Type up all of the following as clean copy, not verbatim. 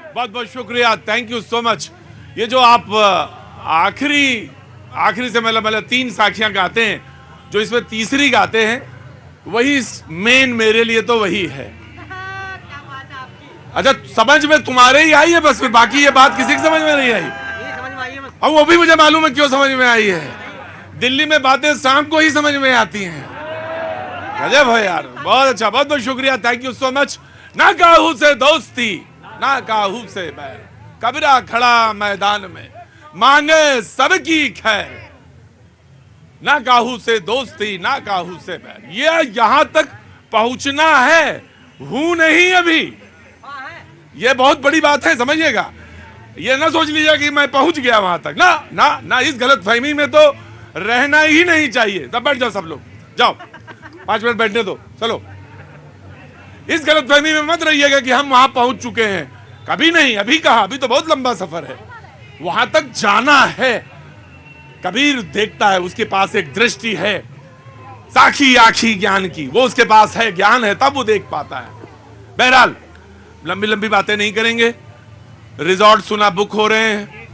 बहुत बहुत शुक्रिया, थैंक यू सो मच। ये जो आप आखिरी से मतलब 3 साखियां गाते हैं, जो इसमें तीसरी गाते हैं, वही मेन मेरे लिए तो वही है। अच्छा, समझ में तुम्हारे ही आई है बस, फिर बाकी ये बात किसी की समझ में नहीं आई। अब वो भी मुझे मालूम है क्यों समझ में आई है। दिल्ली में बातें शाम को ही समझ में आती हैं। गजब है यार, बहुत अच्छा, बहुत बहुत शुक्रिया, थैंक यू सो मच। ना काहू से दोस्ती, ना काहू से बैर, कबीरा खड़ा मैदान में, मांगे सबकी खैर। ना काहू से दोस्ती, ना काहू से बैर, ये यहां तक पहुंचना है, हूं नहीं अभी। ये बहुत बड़ी बात है, समझिएगा। ये ना सोच लीजिए कि मैं पहुंच गया वहां तक, ना ना ना, इस गलत फहमी में तो रहना ही नहीं चाहिए। तब बैठ जाओ सब लोग, जाओ 5 मिनट बैठने दो, चलो। इस गलत फहमी में मत रहिएगा कि हम वहां पहुंच चुके हैं, कभी नहीं, अभी कहा, अभी तो बहुत लंबा सफर है, वहां तक जाना है। कबीर देखता है, उसके पास एक दृष्टि है, साखी आखी ज्ञान की, वो उसके पास है, ज्ञान है, तब वो देख पाता है। बहरहाल लंबी लंबी बातें नहीं करेंगे। रिजॉर्ट सुना बुक हो रहे हैं,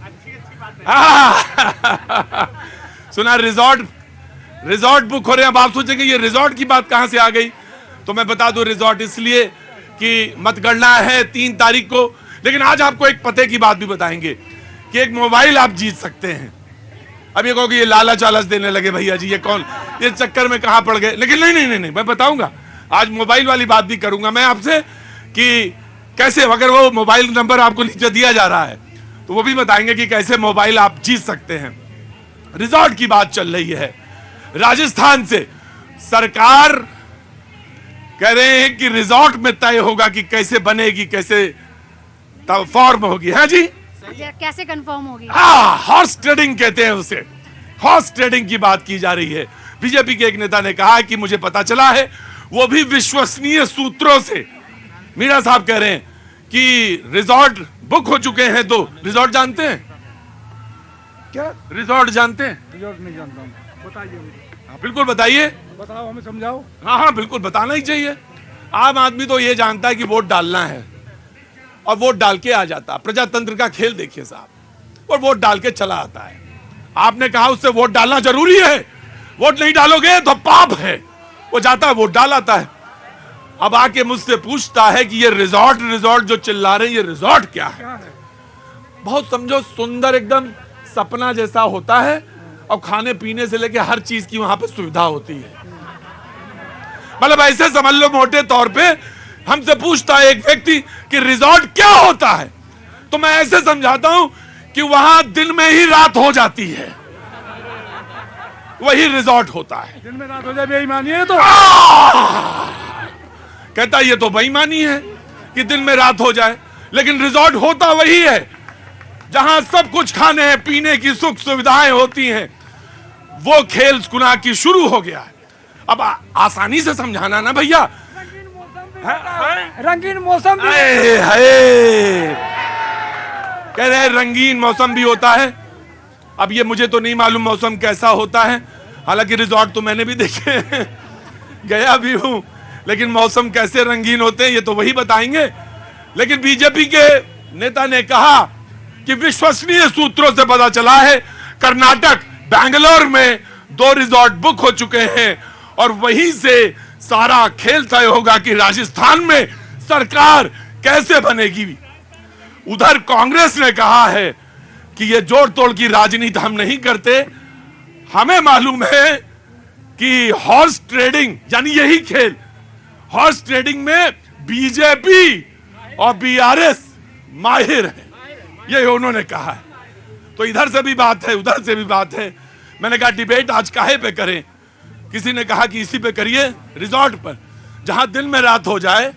सुना रिजॉर्ट बुक हो रहे हैं। अब आप सोचेंगे ये रिजॉर्ट की बात कहां से आ गई, तो मैं बता दूं, रिजॉर्ट इसलिए कि मतगणना है 3 तारीख को, लेकिन आज आपको एक पते की बात भी बताएंगे कि एक मोबाइल आप जीत सकते हैं। अब ये कहो कि ये लालच आलच देने लगे भैया जी, ये कौन, ये चक्कर में कहां पड़ गए, लेकिन नहीं, मैं बताऊंगा आज, मोबाइल वाली बात भी करूंगा मैं आपसे कि कैसे, अगर वो मोबाइल नंबर आपको नीचे दिया जा रहा है तो वो भी बताएंगे कि कैसे मोबाइल आप जीत सकते हैं। रिजॉर्ट की बात चल रही है, राजस्थान से सरकार कह रहे हैं कि रिजॉर्ट में तय होगा कि कैसे बनेगी, कैसे फॉर्म होगी। है जी, कैसे कंफर्म होगी? हाँ, हॉर्स ट्रेडिंग कहते हैं उसे, हॉर्स ट्रेडिंग की बात की जा रही है। बीजेपी के एक नेता ने कहा कि मुझे पता चला है, वो भी विश्वसनीय सूत्रों से। मीणा साहब कह रहे हैं कि रिजॉर्ट बुक हो चुके हैं। तो रिजॉर्ट जानते हैं क्या? रिजॉर्ट जानते हैं? रिजॉर्ट नहीं जानता हूँ, बताइए। हाँ, बिल्कुल बताइए, बताओ, हमें समझाओ। हाँ बिल्कुल बताना ही चाहिए। आम आदमी तो ये जानता है कि वोट डालना है और वोट डाल के आ जाता। प्रजातंत्र का खेल देखिए साहब, और वोट डाल के चला आता है। आपने कहा उससे वोट डालना जरूरी है, वोट नहीं डालोगे तो पाप है। वो जाता है, वोट डाल आता है। अब आके मुझसे पूछता है कि ये रिजॉर्ट जो चिल्ला रहे हैं, ये रिजॉर्ट क्या है? बहुत समझो सुंदर, एकदम सपना जैसा होता है, और खाने पीने से लेके हर चीज की वहां पे सुविधा होती है। मतलब ऐसे समझ लो, मोटे तौर पे हमसे पूछता है एक व्यक्ति कि रिजॉर्ट क्या होता है, तो मैं ऐसे समझाता हूं कि वहां दिन में ही रात हो जाती है, वही रिजॉर्ट होता है। दिन में रात हो जाए बेईमानी है तो। कहता ये तो बेईमानी है कि दिन में रात हो जाए, लेकिन रिजॉर्ट होता वही है जहां सब कुछ खाने पीने की सुख सुविधाएं होती हैं। वो खेल गुना की शुरू हो गया है। अब आसानी से समझाना ना भैया। रंगीन मौसम भी कह रहे रंगीन मौसम भी होता है। अब ये मुझे तो नहीं मालूम मौसम कैसा होता है, हालांकि रिजॉर्ट तो मैंने भी देखे गया भी हूं, लेकिन मौसम कैसे रंगीन होते हैं ये तो वही बताएंगे। लेकिन बीजेपी के नेता ने कहा कि विश्वसनीय सूत्रों से पता चला है, कर्नाटक बैंगलोर में 2 रिजॉर्ट बुक हो चुके हैं, और वहीं से सारा खेल तय होगा कि राजस्थान में सरकार कैसे बनेगी। उधर कांग्रेस ने कहा है कि ये जोड़ तोड़ की राजनीति हम नहीं करते, हमें मालूम है कि हॉर्स ट्रेडिंग यानी यही खेल, हॉर्स ट्रेडिंग में बीजेपी और बीआरएस माहिर है, ये उन्होंने कहा है। तो इधर से भी बात है, उधर से भी बात है। मैंने कहा डिबेट आज काहे पे करें? किसी ने कहा कि इसी पे करिए, रिजॉर्ट पर, जहां दिन में रात हो जाए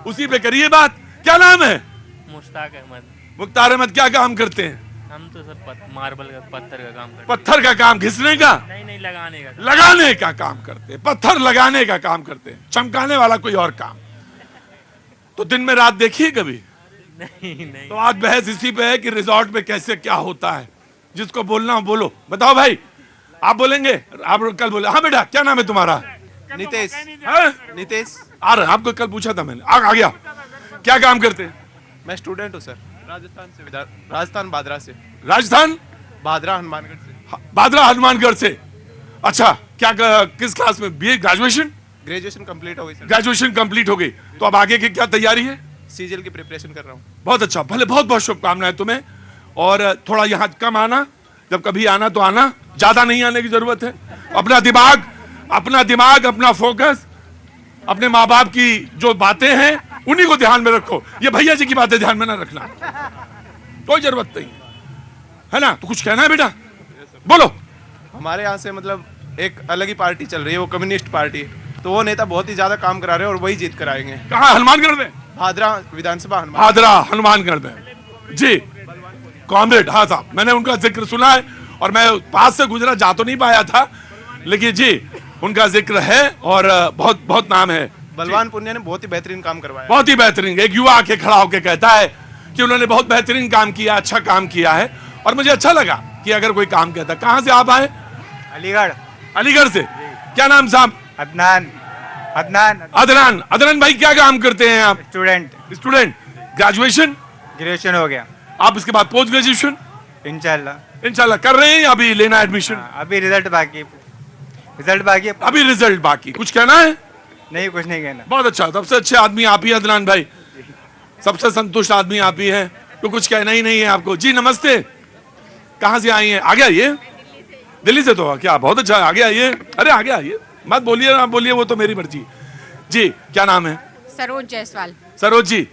उसी पे करिए बात। क्या नाम है? मुश्ताक अहमद। मुख्तार अहमद, क्या काम करते हैं? हम तो सर मार्बल का, पत्थर का काम करते हैं। पत्थर का काम, घिसने का? नहीं, लगाने का। लगाने का काम करते हैं, पत्थर लगाने का काम करते हैं, चमकाने वाला कोई और काम। तो दिन में रात देखिए कभी? नहीं। तो आज बहस इसी पे है कि रिजॉर्ट में कैसे क्या होता है। जिसको बोलना हो बोलो। बताओ भाई, आप बोलेंगे? आप कल बोले। हाँ बेटा, क्या नाम है तुम्हारा? नितेश। नितेश। आ रहा, आपको कल पूछा था मैंने, आ गया। क्या काम करते हैं? मैं स्टूडेंट हूँ सर। राजस्थान से, राजस्थान बादरा से, राजस्थान बादरा हनुमानगढ़ से, बादरा हनुमानगढ़ से। अच्छा, क्या किस क्लास में? BA graduation? ग्रेजुएशन कंप्लीट हो गई सर। ग्रेजुएशन कंप्लीट हो गई, तो अब आगे की क्या तैयारी है? सीजीएल की प्रिपरेशन कर रहा हूँ। बहुत अच्छा, भले, बहुत बहुत शुभकामनाएं तुम्हें। और थोड़ा यहाँ कम आना, जब कभी आना तो आना, ज्यादा नहीं आने की जरूरत है। अपना दिमाग, अपना फोकस, अपने माँ बाप की जो बातें हैं उन्हीं को ध्यान में रखो। ये भैया जी की बातें ध्यान में ना रखना, कोई जरूरत नहीं है ना। तो कुछ कहना है बेटा, बोलो। हमारे यहाँ से मतलब एक अलग ही पार्टी चल रही है, वो कम्युनिस्ट पार्टी, तो वो नेता बहुत ही ज्यादा काम करा रहे हैं और वही जीत कर आएंगे। कहाँ? हनुमानगढ़ में? भादरा विधानसभा भादरा हनुमानगढ़ में जी। कॉमरेड, हाँ साहब, मैंने उनका जिक्र सुना है और मैं पास से गुजरा, जा तो नहीं पाया था, लेकिन जी उनका जिक्र है और बहुत बहुत नाम है। बलवान पुनिया ने बहुत ही बेहतरीन काम करवाया। बहुत ही बेहतरीन। एक युवा आके खड़ा होकर कहता है कि उन्होंने बहुत बेहतरीन काम किया, अच्छा काम किया है, और मुझे अच्छा लगा कि अगर कोई काम कहता है। कहाँ से आप आए? अलीगढ़। अलीगढ़ से। क्या नाम साहब? अदनान। अदनान भाई, क्या काम करते हैं आप? स्टूडेंट। ग्रेजुएशन? ग्रेजुएशन हो गया। आप इसके बाद पोस्ट ग्रेजुएशन? इंशाल्लाह कर रहे हैं या अभी लेना एडमिशन? अभी रिजल्ट बाकी है। अभी रिजल्ट बाकी। कुछ कहना है? नहीं, कुछ नहीं कहना। बहुत अच्छा, सबसे अच्छे आदमी आप ही हैं अदनान भाई, सबसे संतुष्ट आदमी आप ही हैं, तो कुछ कहना ही नहीं है आपको। जी नमस्ते, कहाँ से आई हैं? आगे आइए। दिल्ली से? तो क्या बहुत अच्छा, आगे आइए। अरे आगे आइए, मत बोलिए ना, बोलिए, वो तो मेरी मर्जी। जी क्या नाम है? सरोज जायसवाल। सरोज जी,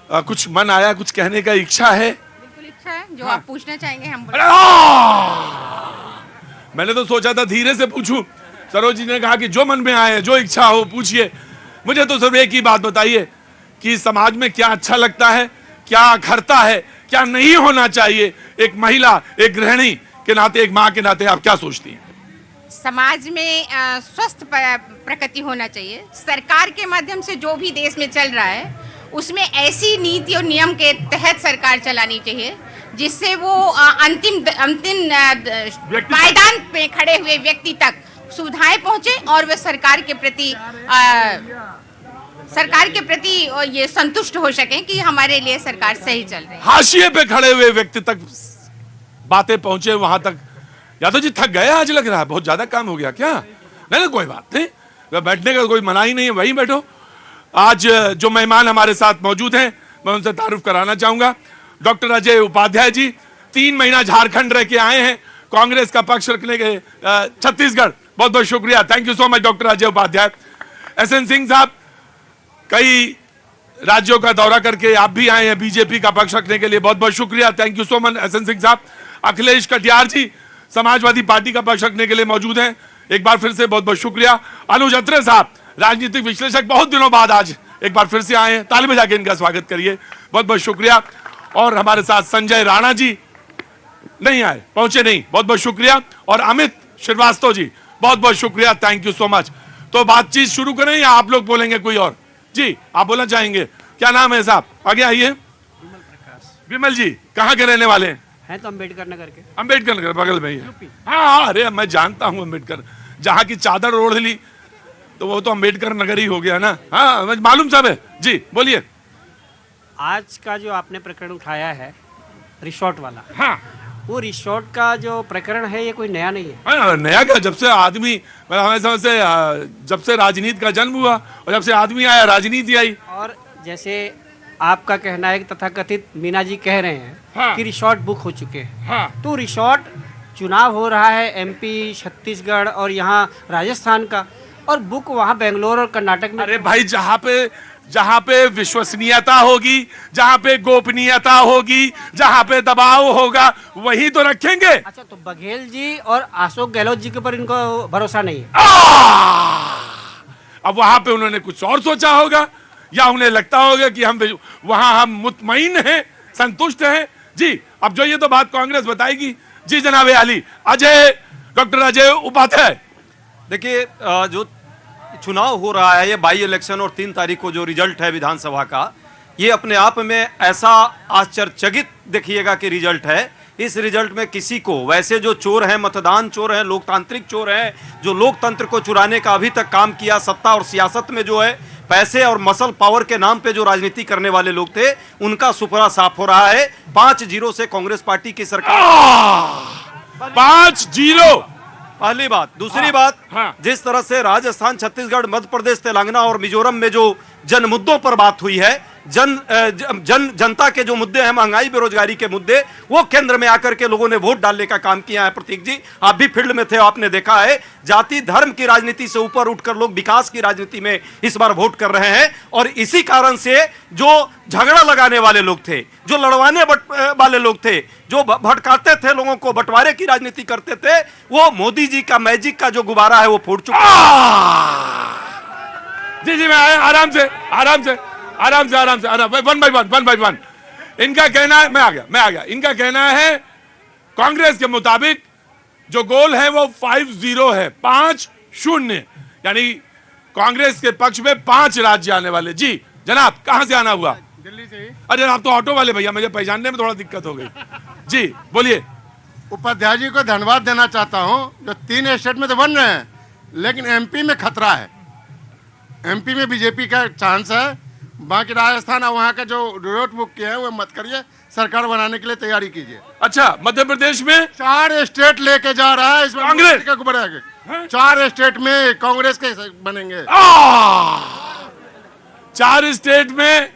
कुछ मन आया, कुछ कहने का इच्छा है? बिल्कुल इच्छा है, जो हाँ। आप पूछना चाहेंगे हम अरे मैंने तो सोचा था धीरे से पूछूं। सरोज जी ने कहा कि जो मन में आए, जो इच्छा हो पूछिए। मुझे तो सिर्फ एक ही बात बताइए कि समाज में क्या अच्छा लगता है, क्या अखरता है, क्या नहीं होना चाहिए। एक महिला, एक गृहिणी के नाते, एक माँ के नाते आप क्या सोचती हैं? समाज में स्वस्थ प्रकृति होना चाहिए। सरकार के माध्यम से जो भी देश में चल रहा है उसमें ऐसी नीति और नियम के तहत सरकार चलानी चाहिए जिससे वो अंतिम पायदान पे खड़े हुए व्यक्ति तक सुविधाएं पहुंचे और वे सरकार के प्रति ये संतुष्ट हो सकें कि हमारे लिए सरकार सही चल रही है। हाशिए पे खड़े हुए व्यक्ति तक बातें पहुंचे, वहां तक। यादव जी थक गए आज, लग रहा है बहुत ज्यादा काम हो गया क्या? नहीं, कोई बात नहीं, बैठने का कोई मना ही नहीं है, वहीं बैठो। आज जो मेहमान हमारे साथ मौजूद हैं, मैं उनसे तारुफ कराना चाहूंगा। डॉक्टर अजय उपाध्याय जी 3 महीना झारखंड रह के आए हैं, कांग्रेस का पक्ष रखने के छत्तीसगढ़। बहुत बहुत शुक्रिया, thank you so much doctor Ajay Upadhyay. SN Singh sahab, कई राज्यों का दौरा करके आप भी आए हैं बीजेपी का पक्ष रखने के लिए, बहुत बहुत शुक्रिया, thank you so much SN Singh sahab. Akhilesh Katiyar ji Samajwadi Party का पक्ष रखने के लिए मौजूद हैं, एक बार फिर से बहुत बहुत शुक्रिया। अनुज अत्रे साहब, राजनीतिक विश्लेषक, बहुत दिनों बाद आज एक बार फिर से आए हैं, ताली बजा के इनका स्वागत करिए, बहुत बहुत शुक्रिया। और हमारे साथ संजय राणा जी नहीं आए, पहुंचे नहीं, बहुत बहुत शुक्रिया। और अमित श्रीवास्तव जी, बहुत बहुत शुक्रिया, थैंक यू सो मच। तो बातचीत शुरू करें या आप लोग बोलेंगे कोई और? जी आप बोलना चाहेंगे? क्या नाम है साहब? आगे आइए। विमल जी, कहाँ के रहने वाले हैं? तो अम्बेडकर नगर के। अम्बेडकर नगर बगल में ही है। हाँ, अरे मैं जानता हूँ अम्बेडकर, जहाँ की चादर ओढ़ ली तो वो तो अम्बेडकर नगर ही हो गया ना। हाँ मालूम सब है। जी बोलिए। आज का जो आपने प्रकरण उठाया है रिसोर्ट वाला, हाँ, वो रिसोर्ट का जो प्रकरण है ये कोई नया नहीं है। नया क्या, जब से आदमी, हमें समझ से जब से राजनीति का जन्म हुआ और जब से आदमी आया राजनीति आई। और जैसे आपका कहना है कि तथाकथित मीना जी कह रहे हैं हाँ। कि रिसोर्ट बुक हो चुके हैं। हाँ। तो रिसोर्ट चुनाव हो रहा है एमपी, छत्तीसगढ़ और यहाँ राजस्थान का, और बुक वहाँ बेंगलोर और कर्नाटक में। अरे भाई, जहाँ पे विश्वसनीयता होगी, जहाँ पे गोपनीयता होगी, जहाँ पे दबाव होगा, वही तो रखेंगे। अच्छा, तो बघेल जी और अशोक गहलोत जी के ऊपर इनको भरोसा नहीं है? अब वहां पे उन्होंने कुछ और सोचा होगा, या उन्हें लगता होगा कि वहां हम मुतमईन हैं, संतुष्ट हैं। जी अब जो ये तो बात कांग्रेस बताएगी। जी जनाब अली, डॉक्टर अजय उपाध्याय। देखिए, जो चुनाव हो रहा है, ये बाई इलेक्शन, और 3 तारीख को जो रिजल्ट है विधानसभा का, ये अपने आप में ऐसा आश्चर्यचकित देखिएगा कि रिजल्ट है। इस रिजल्ट में किसी को, वैसे जो चोर हैं, मतदान चोर हैं, लोकतांत्रिक चोर हैं, जो लोकतंत्र को चुराने का अभी तक काम किया, सत्ता और सियासत में जो है पैसे और मसल पावर के नाम पे जो राजनीति करने वाले लोग थे उनका सुपरा साफ हो रहा है। 5-0 से कांग्रेस पार्टी की सरकार। 5-0 पहली बात। दूसरी बात, जिस तरह से राजस्थान, छत्तीसगढ़, मध्य प्रदेश, तेलंगाना और मिजोरम में जो जन मुद्दों पर बात हुई है, जनता के जो मुद्दे हैं, महंगाई, बेरोजगारी के मुद्दे, वो केंद्र में आकर के लोगों ने वोट डालने का काम किया है। प्रतीक जी, आप भी फील्ड में थे, आपने देखा है जाति धर्म की राजनीति से ऊपर उठकर लोग विकास की राजनीति में इस बार वोट कर रहे हैं। और इसी कारण से जो झगड़ा लगाने वाले लोग थे, जो लड़वाने वाले लोग थे, जो भटकाते थे लोगों को, बंटवारे की राजनीति करते थे, वो मोदी जी का मैजिक का जो गुब्बारा है वो फूट चुका है। जी मैं आया, आराम से वन बाय वन। इनका कहना है, मैं आ गया। इनका कहना है कांग्रेस के मुताबिक जो गोल है वो 5-0 है, 5-0, यानी कांग्रेस के पक्ष में 5 राज्य आने वाले। जी जनाब, कहां से आना हुआ? दिल्ली से ही। अरे आप तो ऑटो वाले भैया, मुझे पहचानने में थोड़ा दिक्कत हो गई। जी बोलिए। उपाध्याय जी को धन्यवाद देना चाहता हूं, जो 3 स्टेट में तो बन रहे हैं, लेकिन एमपी में खतरा है। एमपी में बीजेपी का चांस है, बाकी राजस्थान और वहाँ का जो रोड बुक किया है वो मत करिए, सरकार बनाने के लिए तैयारी कीजिए। अच्छा, मध्य प्रदेश में 4 स्टेट लेके जा रहा है इसमें कांग्रेस का गुब्बारा है। 4 स्टेट में कांग्रेस के बनेंगे। 4 स्टेट में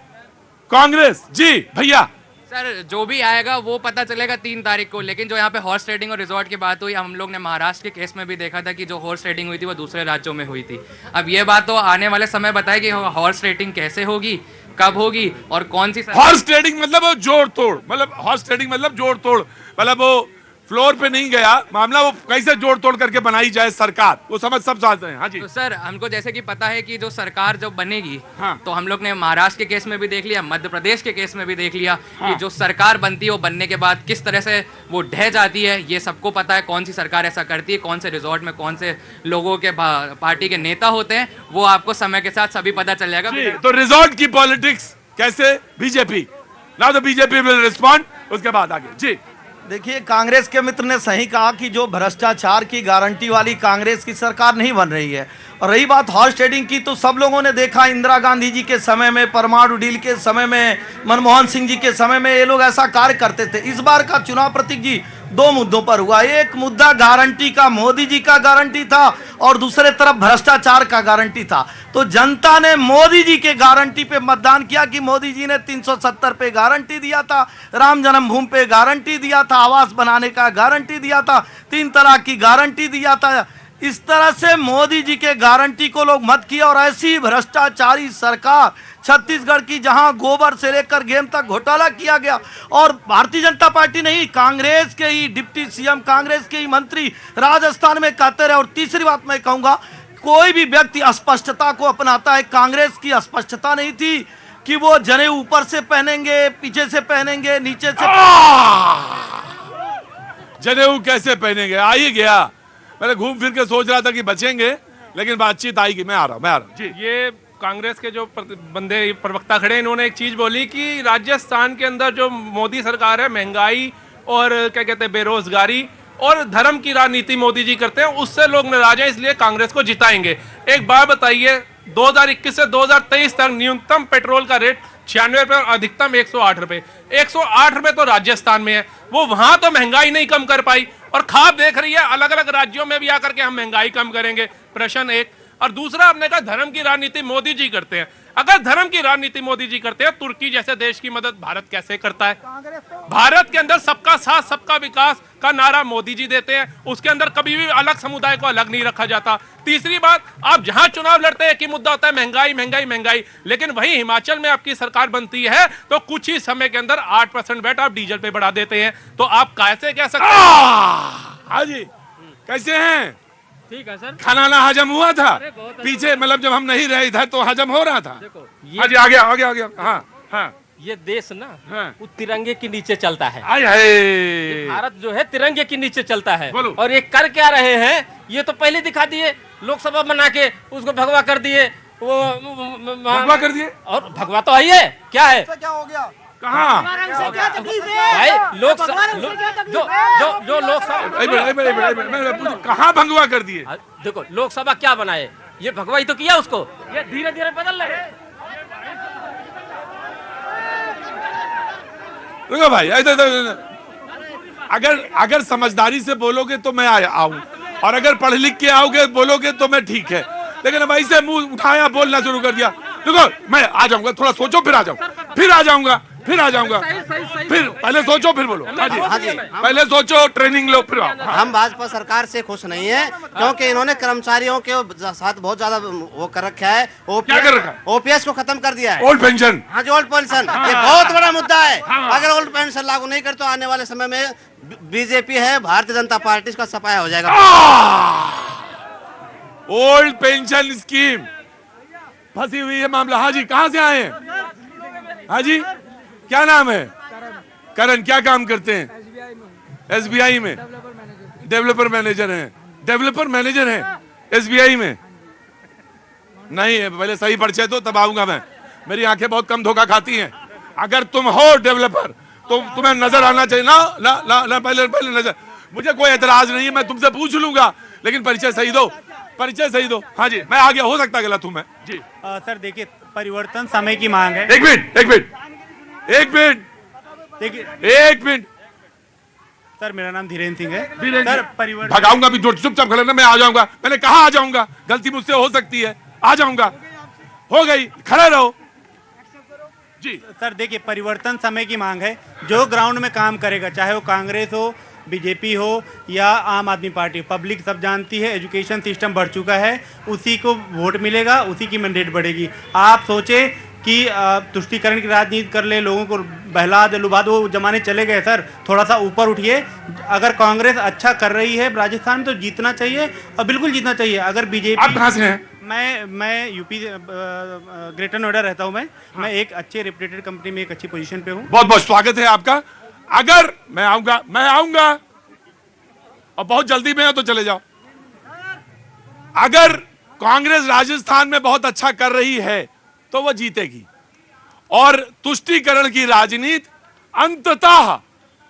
कांग्रेस। जी भैया। सर, जो भी आएगा वो पता चलेगा 3 तारीख को। लेकिन जो यहाँ पे हॉर्स ट्रेडिंग और रिजॉर्ट की बात हुई, हम लोग ने महाराष्ट्र के केस में भी देखा था कि जो हॉर्स ट्रेडिंग हुई थी वो दूसरे राज्यों में हुई थी। अब ये बात तो आने वाले समय बताए कि हॉर्स ट्रेडिंग कैसे होगी, कब होगी और कौन सी। हॉर्स ट्रेडिंग मतलब जोड़ तोड़, मतलब हॉर्स ट्रेडिंग मतलब जोड़ तोड़, मतलब वो फ्लोर पे नहीं गया मामला, वो कैसे जोड़ तोड़ करके बनाई जाए सरकार, वो समझ सब चाहते हैं। हाँ जी। तो सर, हमको जैसे कि पता है कि जो सरकार जब बनेगी, हाँ। तो हम लोग ने महाराष्ट्र के केस में भी देख लिया, मध्य प्रदेश के केस में भी देख लिया, कि जो सरकार बनती है वो बनने के बाद किस तरह से वो ढह जाती है। ये सबको पता है कौन सी सरकार ऐसा करती है, कौन से रिजॉर्ट में कौन से लोगों के पार्टी के नेता होते हैं, वो आपको समय के साथ सभी पता चल जाएगा। तो रिजॉर्ट की पॉलिटिक्स कैसे? बीजेपी ना, तो बीजेपी विल रिस्पॉन्ड, उसके बाद आगे। जी देखिए, कांग्रेस के मित्र ने सही कहा कि जो भ्रष्टाचार की गारंटी वाली कांग्रेस की सरकार नहीं बन रही है। और रही बात हॉर्स ट्रेडिंग की, तो सब लोगों ने देखा इंदिरा गांधी जी के समय में, परमाणु डील के समय में, मनमोहन सिंह जी के समय में ये लोग ऐसा कार्य करते थे। इस बार का चुनाव प्रतीक जी 2 मुद्दों पर हुआ। एक मुद्दा गारंटी का, मोदी जी का गारंटी था, और दूसरे तरफ भ्रष्टाचार का गारंटी था। तो जनता ने मोदी जी के गारंटी पे मतदान किया कि मोदी जी ने 370 पे गारंटी दिया था, राम जन्मभूमि पे गारंटी दिया था, आवास बनाने का गारंटी दिया था, 3 तलाक की गारंटी दिया था। इस तरह से मोदी जी के गारंटी को लोग मत किया। और ऐसी भ्रष्टाचारी सरकार छत्तीसगढ़ की, जहां गोबर से लेकर गेम तक घोटाला किया गया, और भारतीय जनता पार्टी नहीं, कांग्रेस के ही डिप्टी सीएम, कांग्रेस के ही मंत्री राजस्थान में कहते रहे। और तीसरी बात मैं कहूंगा, कोई भी व्यक्ति अस्पष्टता को अपनाता है, कांग्रेस की अस्पष्टता नहीं थी कि वो जनेऊ ऊपर से पहनेंगे, पीछे से पहनेंगे, नीचे से। जनेऊ कैसे पहनेंगे? आ ही गया। मैंने घूम फिर के सोच रहा था कि बचेंगे, लेकिन बातचीत आएगी। मैं आ रहा हूँ जी। ये कांग्रेस के जो बंदे प्रवक्ता खड़े, इन्होंने एक चीज बोली कि राजस्थान के अंदर जो मोदी सरकार है, महंगाई और क्या कहते हैं बेरोजगारी और धर्म की राजनीति मोदी जी करते हैं, उससे लोग नाराज हैं, इसलिए कांग्रेस को जिताएंगे। एक बात बताइए, 2021 से 2023 तक न्यूनतम पेट्रोल का रेट 96 रुपए और अधिकतम 108 रुपए। 108 रुपए तो राजस्थान में है, वो वहां तो महंगाई नहीं कम कर पाई, और खाब देख रही है अलग अलग राज्यों में भी आकर के हम महंगाई कम करेंगे। प्रश्न एक। और दूसरा, आपने कहा धर्म की राजनीति मोदी जी करते हैं। अगर धर्म की राजनीति मोदी जी करते हैं, तुर्की जैसे देश की मदद भारत कैसे करता है? भारत के अंदर सबका साथ सबका विकास का नारा मोदी जी देते हैं, उसके अंदर कभी भी अलग समुदाय को अलग नहीं रखा जाता। तीसरी बात, आप जहां चुनाव लड़ते हैं, एक ही मुद्दा होता है महंगाई महंगाई महंगाई, लेकिन वहीं हिमाचल में आपकी सरकार बनती है तो कुछ ही समय के अंदर 8% वैट आप डीजल पे बढ़ा देते हैं। तो आप कैसे कह सकते हैं? हाँ जी, कैसे हैं? ठीक है सर। खाना ना हजम हुआ था पीछे, मतलब जब हम नहीं रहे इधर तो हजम हो रहा था। हाँ जी, आ गया। हाँ हाँ, ये देश ना, हाँ। वो तिरंगे के नीचे चलता है। आए भारत जो है तिरंगे के नीचे चलता है। बोलो। और ये कर क्या रहे हैं, ये तो पहले दिखा दिए, लोकसभा बना के उसको भगवा कर दिए। वो भगवा कर दिए, और भगवा तो आई है, क्या है? क्या हो गया? कहाँ? भाई लोकसभा जो लोकसभा कहाँ भंगवा कर दिए? देखो, लोकसभा क्या बनाए, ये भगवाई तो किया उसको। ये धीरे धीरे बदल रहे। रुको भाई, अगर समझदारी से बोलोगे तो मैं आऊं, और अगर पढ़ लिख के आओगे बोलोगे तो मैं ठीक है, लेकिन अब ऐसे मुंह उठाया बोलना शुरू कर दिया। रुको, मैं आ जाऊंगा, थोड़ा सोचो फिर आ जाऊंगा, फिर आ जाऊंगा, फिर पहले सोचो फिर बोलो। हाँ जी, पहले सोचो, ट्रेनिंग लो, फिर आओ। हम भाजपा सरकार से खुश नहीं है, क्योंकि इन्होंने कर्मचारियों के साथ बहुत ज्यादा वो कर रखा है। क्या कर रखा है? ओपीएस को खत्म कर दिया है। ओल्ड पेंशन, हाँ जी, ओल्ड पेंशन ये बहुत बड़ा मुद्दा है। अगर ओल्ड पेंशन लागू नहीं कर तो आने वाले समय में बीजेपी है, भारतीय जनता पार्टी इसका सफाया हो जाएगा। ओल्ड पेंशन स्कीम फंसी हुई है मामला। हाँ जी, कहाँ से आए हैं? हाँ जी, क्या नाम है? करण। क्या काम करते हैं? एसबीआई में डेवलपर मैनेजर हैं। डेवलपर मैनेजर हैं एसबीआई में? नहीं है, पहले सही परिचय दो तब आऊंगा मैं। मेरी आंखें बहुत कम धोखा खाती हैं। अगर तुम हो डेवलपर तो तुम्हें नजर आना चाहिए ना। ला, ला, ला, पहले नजर। मुझे कोई एतराज नहीं है, मैं तुमसे पूछ लूंगा, लेकिन परिचय सही दो, परिचय सही दो। हाँ जी, मैं आ गया, हो सकता गलत हूं मैं जी। सर देखिए, परिवर्तन समय की मांग है। एक मिनट देखिए सर, मेरा नाम धीरेन्द्र सिंह है। सर परिवर्तन भगाऊंगा भी, चुपचाप खड़े रहना, मैं आ जाऊंगा। मैंने कहा आ जाऊंगा, गलती मुझसे हो सकती है, आ जाऊंगा। हो गई, खड़े रहो जी। सर देखिए, परिवर्तन समय की मांग है। जो ग्राउंड में काम करेगा, चाहे वो कांग्रेस हो, बीजेपी हो या आम आदमी पार्टी, पब्लिक सब जानती है, एजुकेशन सिस्टम बढ़ चुका है, उसी को वोट मिलेगा, उसी की मैंडेट बढ़ेगी। आप सोचे कि तुष्टीकरण की राजनीति कर ले, लोगों को बहला दे, लुभा दो, वो जमाने चले गए सर। थोड़ा सा ऊपर उठिए। अगर कांग्रेस अच्छा कर रही है राजस्थान में तो जीतना चाहिए, और बिल्कुल जीतना चाहिए। अगर बीजेपी। आप कहाँ से हैं? मैं यूपी ग्रेटर नोएडा रहता हूँ। मैं एक अच्छे रेप्यूटेड कंपनी में एक अच्छी पोजीशन पे हूँ। बहुत बहुत स्वागत है आपका। अगर मैं आऊंगा और बहुत जल्दी में है तो चले जाओ। अगर कांग्रेस राजस्थान में बहुत अच्छा कर रही है तो वो जीतेगी, और तुष्टीकरण की राजनीति अंततः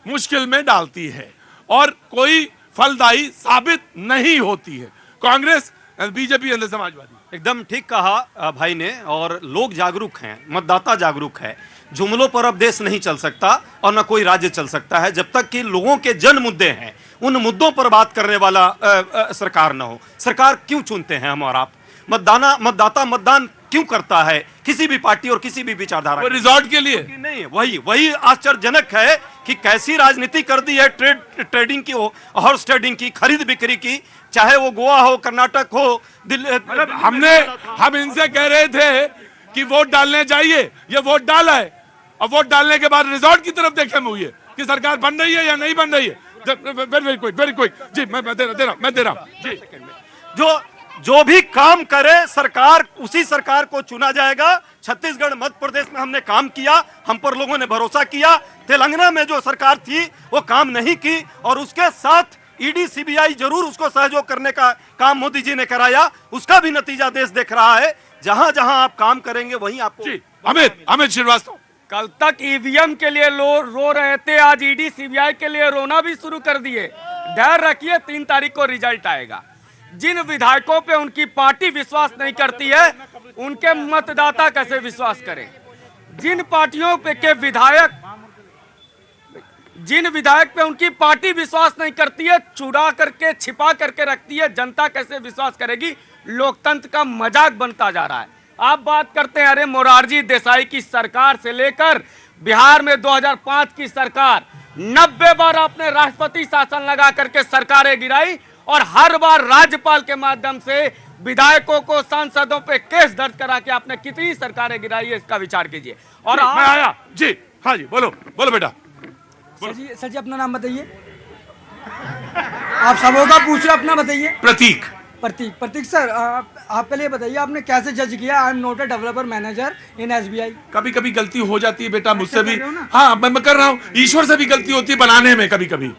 मुश्किल में डालती है और कोई फलदायी साबित नहीं होती है। कांग्रेस, बीजेपी, अंदर समाजवादी। एकदम ठीक कहा भाई ने। और लोग जागरूक हैं, मतदाता जागरूक है। जुमलों पर अब देश नहीं चल सकता और न कोई राज्य चल सकता है जब तक कि लोगों के जन मुद्दे हैं, उन मुद्दों पर बात करने वाला सरकार न हो। सरकार क्यों चुनते हैं हम और आप? मतदाता मतदान क्यों करता है किसी भी पार्टी और किसी भी विचारधारा? रिजॉर्ट के लिए नहीं। वही आश्चर्यजनक है कि कैसी राजनीति कर दी है ट्रेडिंग की, हॉर्स ट्रेडिंग की, खरीद बिक्री की, चाहे वो गोवा हो, कर्नाटक हो, दिल्ली। हम इनसे कह रहे थे कि वोट डालने चाहिए, ये वोट डाला है, और वोट डालने के बाद रिजॉर्ट की तरफ देखे हुए है कि सरकार बन रही है या नहीं बन रही है। वेरी क्विक जी, मैं दे रहा हूं जी। जो भी काम करे सरकार, उसी सरकार को चुना जाएगा। छत्तीसगढ़, मध्य प्रदेश में हमने काम किया, हम पर लोगों ने भरोसा किया। तेलंगाना में जो सरकार थी वो काम नहीं की, और उसके साथ ईडी सीबीआई जरूर उसको सहयोग करने का काम मोदी जी ने कराया। उसका भी नतीजा देश देख रहा है। जहां जहां आप काम करेंगे वहीं आपको। अमित श्रीवास्तव, कल तक ईवीएम के लिए रो रहे थे, आज ईडी सीबीआई के लिए रोना भी शुरू कर दिए। धैर्य रखिए, 3 तारीख को रिजल्ट आएगा। जिन विधायकों पे उनकी पार्टी विश्वास नहीं करती है, उनके मतदाता कैसे विश्वास करें? जिन पार्टियों पे के विधायक, जिन विधायक पे उनकी पार्टी विश्वास नहीं करती है, चुरा करके छिपा करके रखती है, जनता कैसे विश्वास करेगी? लोकतंत्र का मजाक बनता जा रहा है। आप बात करते हैं, अरे मोरारजी देसाई की सरकार से लेकर बिहार में 2005 की सरकार, 90 बार आपने राष्ट्रपति शासन लगा करके सरकारें गिराई, और हर बार राज्यपाल के माध्यम से विधायकों को, सांसदों पे केस दर्ज करा के आपने कितनी सरकारें गिराई है, इसका विचार कीजिए। और मैं आया जी। हाँ जी, बोलो बेटा। सर जी अपना नाम बताइए। आप सबों का पूछ रहे, अपना बताइए। प्रतीक सर, आप पहले बताइए, आपने कैसे जज किया? I am not a developer manager in SBI. कभी कभी गलती हो जाती है बेटा, मुझसे भी। हाँ, मैं कर रहा हूँ। ईश्वर से भी गलती होती है बनाने में कभी कभी।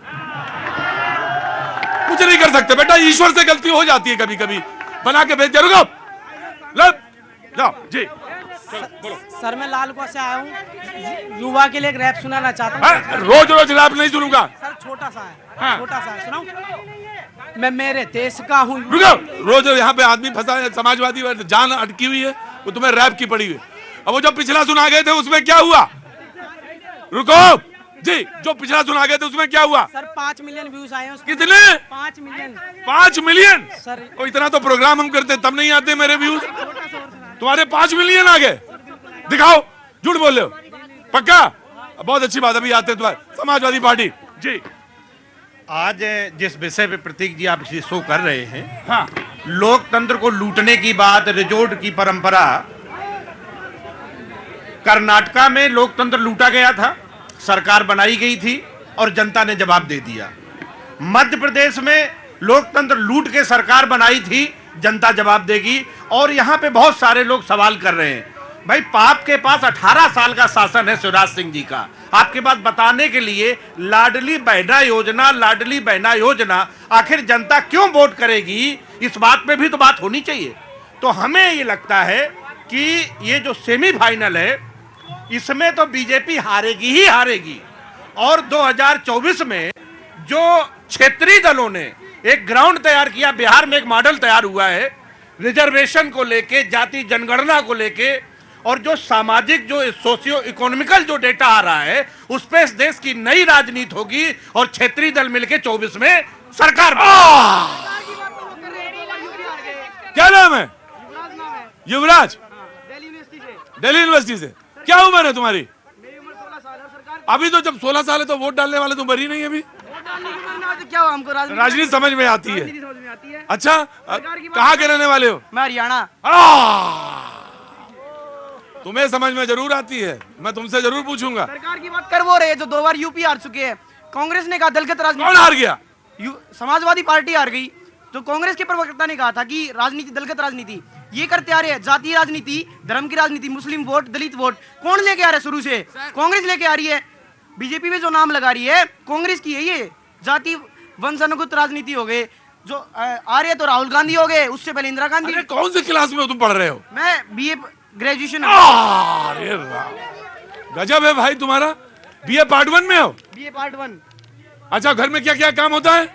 कुछ नहीं कर सकते बेटा, ईश्वर से गलती हो जाती है कभी कभी, बना के भेज दे। रुको, जाओ जी। सर मैं लालकुआ से आया हूँ, युवा के लिए एक रैप सुनाना चाहता हूँ। रोज रैप नहीं सुनूंगा सर, छोटा सा है, हाँ। छोटा सा है, सुनाऊं? मैं मेरे देश का हूँ। रुको, रोज यहाँ पे आदमी फंसा है, समाजवादी जान अटकी हुई है, वो तुम्हें रैप की पड़ी हुई। अब वो जो पिछला सुना गए थे उसमें क्या हुआ? रुको जी, जो पिछला सुना गए थे उसमें क्या हुआ? सर 5 मिलियन व्यूज आए हैं। कितने? 5 मिलियन। 5 मिलियन? सर तो इतना तो प्रोग्राम हम करते तब नहीं आते मेरे व्यूज, तुम्हारे 5 मिलियन आ गए। दिखाओ, झूठ बोल रहे हो, पक्का? बहुत अच्छी बात, अभी आते तुम्हारे समाजवादी पार्टी जी। आज जिस विषय पे प्रतीक जी आप शो कर रहे हैं, हाँ, लोकतंत्र को लूटने की बात, रिजोर्ट की परंपरा। कर्नाटका में लोकतंत्र लूटा गया था, सरकार बनाई गई थी और जनता ने जवाब दे दिया। मध्य प्रदेश में लोकतंत्र लूट के सरकार बनाई थी, जनता जवाब देगी। और यहां पे बहुत सारे लोग सवाल कर रहे हैं, भाई पाप के पास 18 साल का शासन है शिवराज सिंह जी का, आपके पास बताने के लिए लाडली बहना योजना, लाडली बहना योजना, आखिर जनता क्यों वोट करेगी? इस बात पे भी तो बात होनी चाहिए। तो हमें ये लगता है कि ये जो सेमीफाइनल है इसमें तो बीजेपी हारेगी ही हारेगी। और 2024 में जो क्षेत्रीय दलों ने एक ग्राउंड तैयार किया, बिहार में एक मॉडल तैयार हुआ है रिजर्वेशन को लेके, जाति जनगणना को लेके, और जो सामाजिक, जो सोशियो इकोनॉमिकल जो डेटा आ रहा है उस पे इस देश की नई राजनीति होगी और क्षेत्रीय दल मिलके 24 में सरकार। क्या नाम है? युवराज, दिल्ली यूनिवर्सिटी से। क्या उम्र है तुम्हारी? अभी तो जब 16 साल है तो वोट डालने वाले तुम भरी नहीं अभी। क्या हमको राजनीति समझ में आती है। अच्छा, कहाँ के रहने वाले हो? मैं हरियाणा। तुम्हें समझ में जरूर आती है, मैं तुमसे जरूर पूछूंगा। सरकार की बात कर वो रहे जो 2 बार यूपी हार चुके हैं। कांग्रेस ने कहा दलगत राजनीति। कौन हार गया? समाजवादी पार्टी हार गई। तो कांग्रेस के प्रवक्ता ने कहा था कि राजनीति दलगत राजनीति ये करते आ रहे हैं, जातीय राजनीति, धर्म की राजनीति, मुस्लिम वोट, दलित वोट कौन लेके आ रहा है? शुरू से कांग्रेस लेके आ रही है। बीजेपी में जो नाम लगा रही है कांग्रेस की है। ये जाति वंशानुगत राजनीति हो गए, जो आ रहे तो राहुल गांधी हो गए, उससे पहले इंदिरा गांधी। कौन से क्लास में तुम पढ़ रहे हो? मैं बीए ग्रेजुएशन। अरे गजब है भाई तुम्हारा। बीए पार्ट 1 में हो? BA part 1। अच्छा, घर में क्या क्या काम होता है?